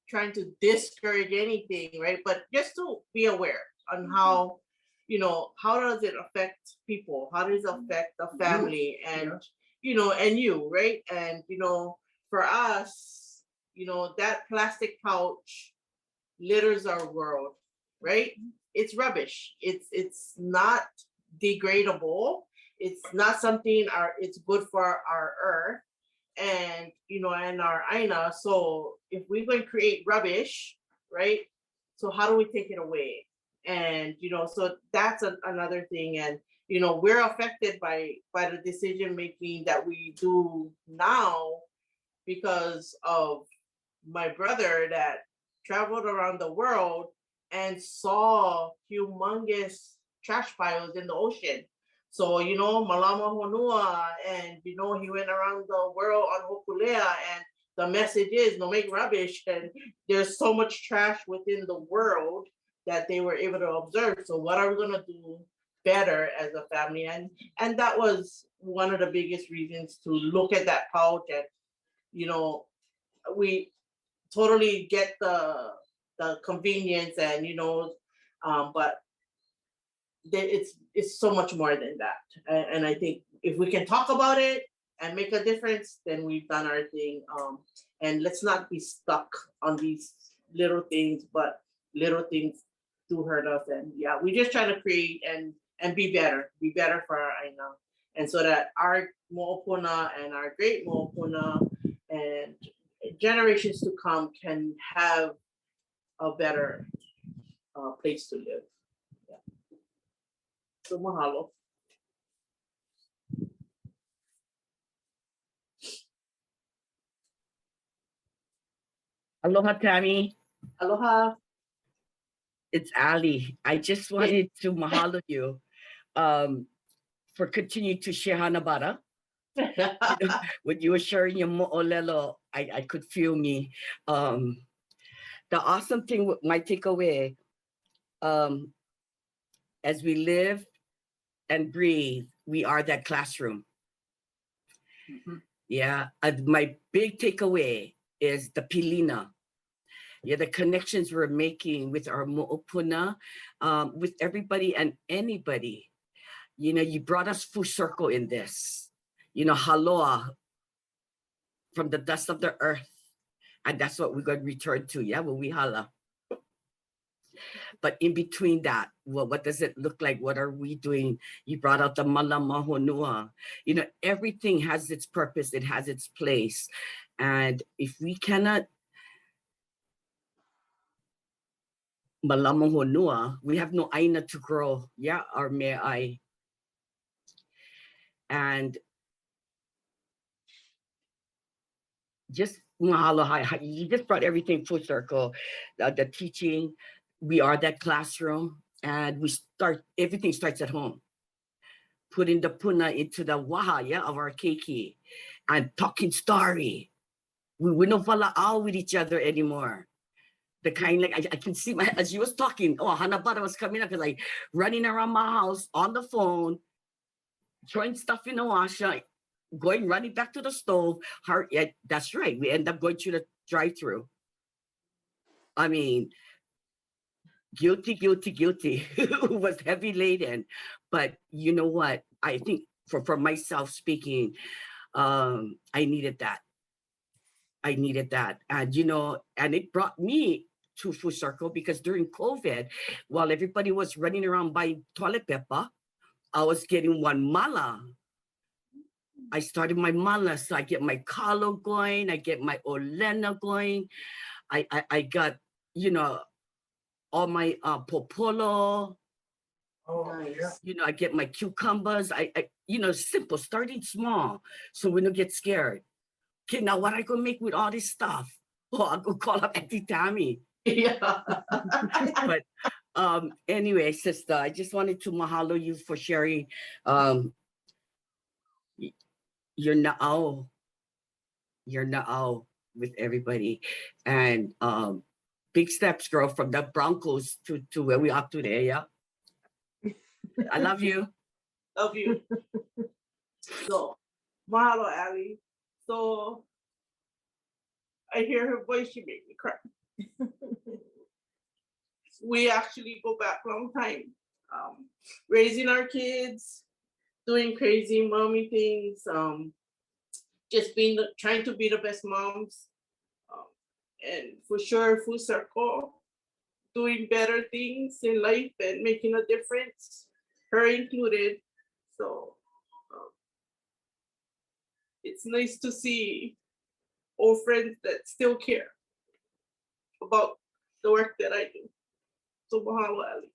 trying to discourage anything, right? But just to be aware on how, you know, how does it affect people? How does it affect the family and you know, and you, right? And you know, for us, you know, that plastic pouch litters our world, right? It's rubbish. It's not degradable. It's not something it's good for our earth and, you know, and our aina. So if we're going to create rubbish, right? So how do we take it away? And, you know, so that's another thing. And, you know, we're affected by the decision making that we do now because of my brother that traveled around the world and saw humongous trash piles in the ocean. So, you know, malama honua, and, you know, he went around the world on Hokulea, and the message is no make rubbish. And there's so much trash within the world that they were able to observe. So what are we going to do better as a family? And that was one of the biggest reasons to look at that pouch. And, you know, we totally get the convenience and, you know, but it's so much more than that. And I think if we can talk about it and make a difference, then we've done our thing. And let's not be stuck on these little things, but little things do hurt us. And yeah, we just try to create and be better for our aina. And so that our mo'opuna and our great mo'opuna and generations to come can have a better place to live. Yeah. So mahalo.
Aloha, Tammy.
Aloha.
It's Ali. I just wanted to mahalo you for continuing to share hanabara. When you were sharing your olelo, I could feel me. The awesome thing with my takeaway, as we live and breathe, we are that classroom. Yeah, my big takeaway is the pilina. Yeah, the connections we're making with our mo'opuna, with everybody and anybody. You know, you brought us full circle in this. You know, haloa, from the dust of the earth. And that's what we're going to return to, yeah, when we hala. But in between that, well, what does it look like? What are we doing? You brought out the malama honua. You know, everything has its purpose. It has its place. And if we cannot malama honua, we have no aina to grow. Yeah, our me'ai. And just mahalo, you just brought everything full circle. The teaching, we are that classroom, and everything starts at home. Putting the puna into the waha, of our keiki, and talking story. We don't out with each other anymore. The kind, like I can see as you was talking, Hanabata was coming up, like running around my house on the phone, throwing stuff in the washer, running back to the stove. That's right. We end up going through the drive-through. I mean, guilty. Was heavy laden. But you know what? I think for myself speaking, I needed that. And and it brought me to full circle, because during COVID, while everybody was running around buying toilet paper, I was getting one mala. I started my mala, so I get my kalo going, I get my olelo going, I got, all my popolo.
Oh, nice.
I get my cucumbers. I simple, starting small, so we don't get scared. Okay, now what I gonna make with all this stuff? I'll go call up Aunty Tammy.
Yeah.
But anyway, sister, I just wanted to mahalo you for sharing your na'au with everybody. And big steps, girl, from the Broncos to where we are today, yeah? I love you.
Love you. So, mahalo, Ali. So, I hear her voice, she made me cry. We actually go back a long time. Raising our kids, doing crazy mommy things, just trying to be the best moms. And for sure, full circle, doing better things in life and making a difference, her included. So it's nice to see old friends that still care about the work that I do. So mahalo, Ali.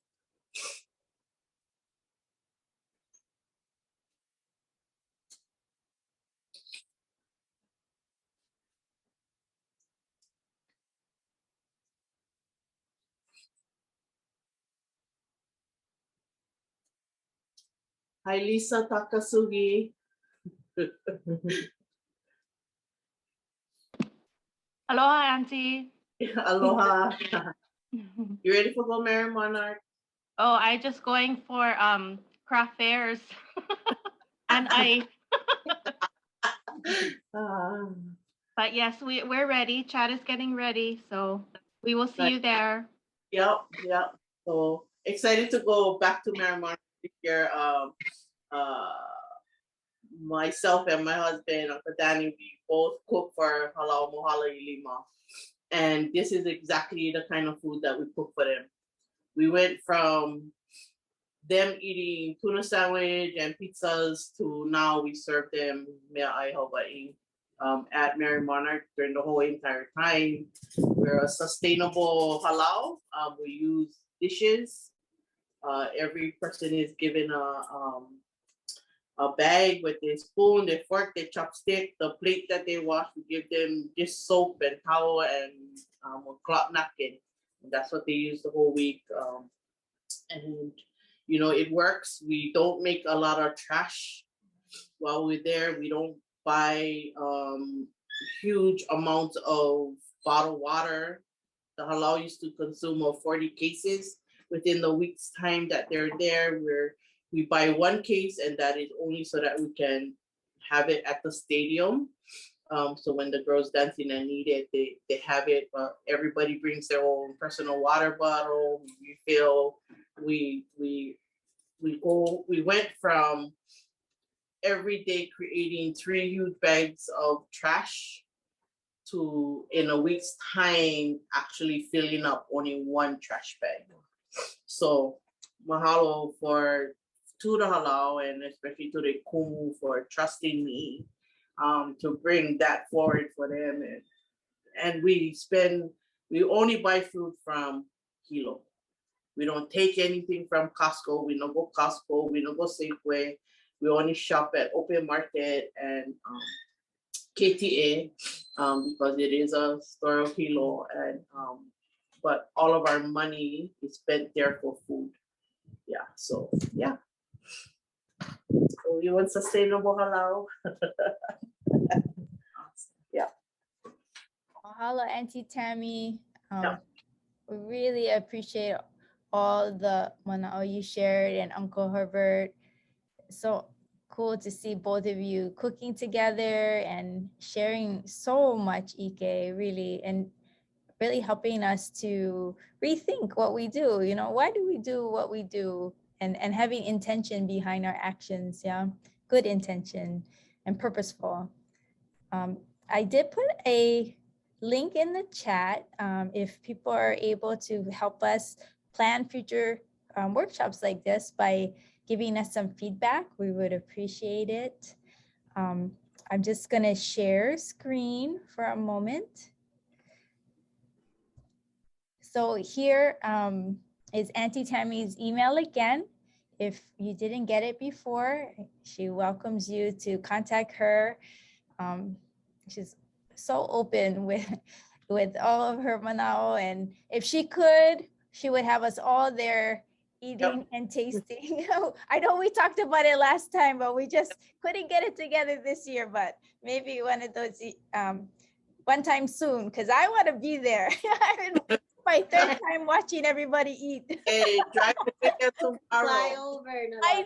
Hi, Lisa Takasugi.
Aloha, Auntie.
Aloha. You ready for Go Merry Monarch?
Oh, I just going for craft fairs. And but yes, we're ready. Chad is getting ready, so we will see you there.
Yep. So excited to go back to Merry Monarch this year. Myself and my husband, Uncle Danny, we both cook for Halau Mohala Ilima. And this is exactly the kind of food that we cook for them. We went from them eating tuna sandwich and pizzas to now we serve them mea'ai Hawaii at Merry Monarch during the whole entire time. We're a sustainable halau. We use dishes. Every person is given a bag with their spoon, their fork, their chopstick, the plate that they wash. We give them just soap and towel and a cloth napkin. And that's what they use the whole week. And it works. We don't make a lot of trash while we're there. We don't buy huge amounts of bottled water. The halau used to consume 40 cases within the week's time that they're there. We buy one case, and that is only so that we can have it at the stadium. So when the girls dancing and need it, they have it. But everybody brings their own personal water bottle. We refill. We went from every day creating 3 huge bags of trash to in a week's time actually filling up only 1 trash bag. So mahalo to the halau and especially to the kumu for trusting me to bring that forward for them. And we only buy food from Hilo. We don't take anything from Costco. We don't go Costco. We don't go Safeway. We only shop at open market and KTA because it is a store of hilo, and but all of our money is spent there for food. Yeah, so yeah. So we want sustainable halal. Yeah.
Mahalo, Aunty Tammy.
Yeah.
We really appreciate all the mana'o you shared, and Uncle Herbert. So cool to see both of you cooking together and sharing so much ike, really, and really helping us to rethink what we do. You know, why do we do what we do? And having intention behind our actions. Yeah, good intention and purposeful. I did put a link in the chat if people are able to help us plan future workshops like this by giving us some feedback. We would appreciate it. I'm just gonna share screen for a moment. So here is Aunty Tammy's email again. If you didn't get it before, she welcomes you to contact her. She's so open with all of her mana'o, and if she could, she would have us all there eating and tasting. I know we talked about it last time, but we just couldn't get it together this year, but maybe one of those one time soon, because I want to be there. My third time watching everybody eat.
Hey, drive to get tomorrow.
Fly over.
I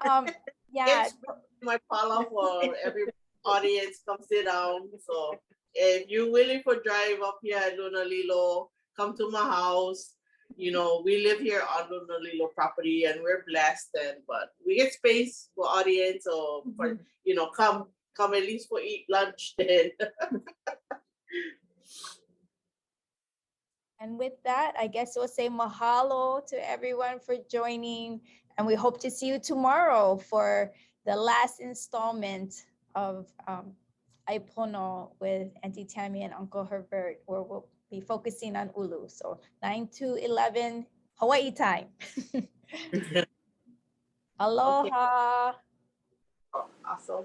know. Yeah.
It's my palau for every audience. Come sit down. So if you're willing for drive up here at Lunalilo, come to my house. You know, we live here on Lunalilo property, and we're blessed. But we get space for audience, or for you know, come at least for eat lunch then.
And with that, I guess we'll say mahalo to everyone for joining. And we hope to see you tomorrow for the last installment of Pono with Aunty Tammy and Uncle Herbert, where we'll be focusing on Ulu. So 9 to 11 Hawaii time. Aloha.
Okay. Oh, awesome.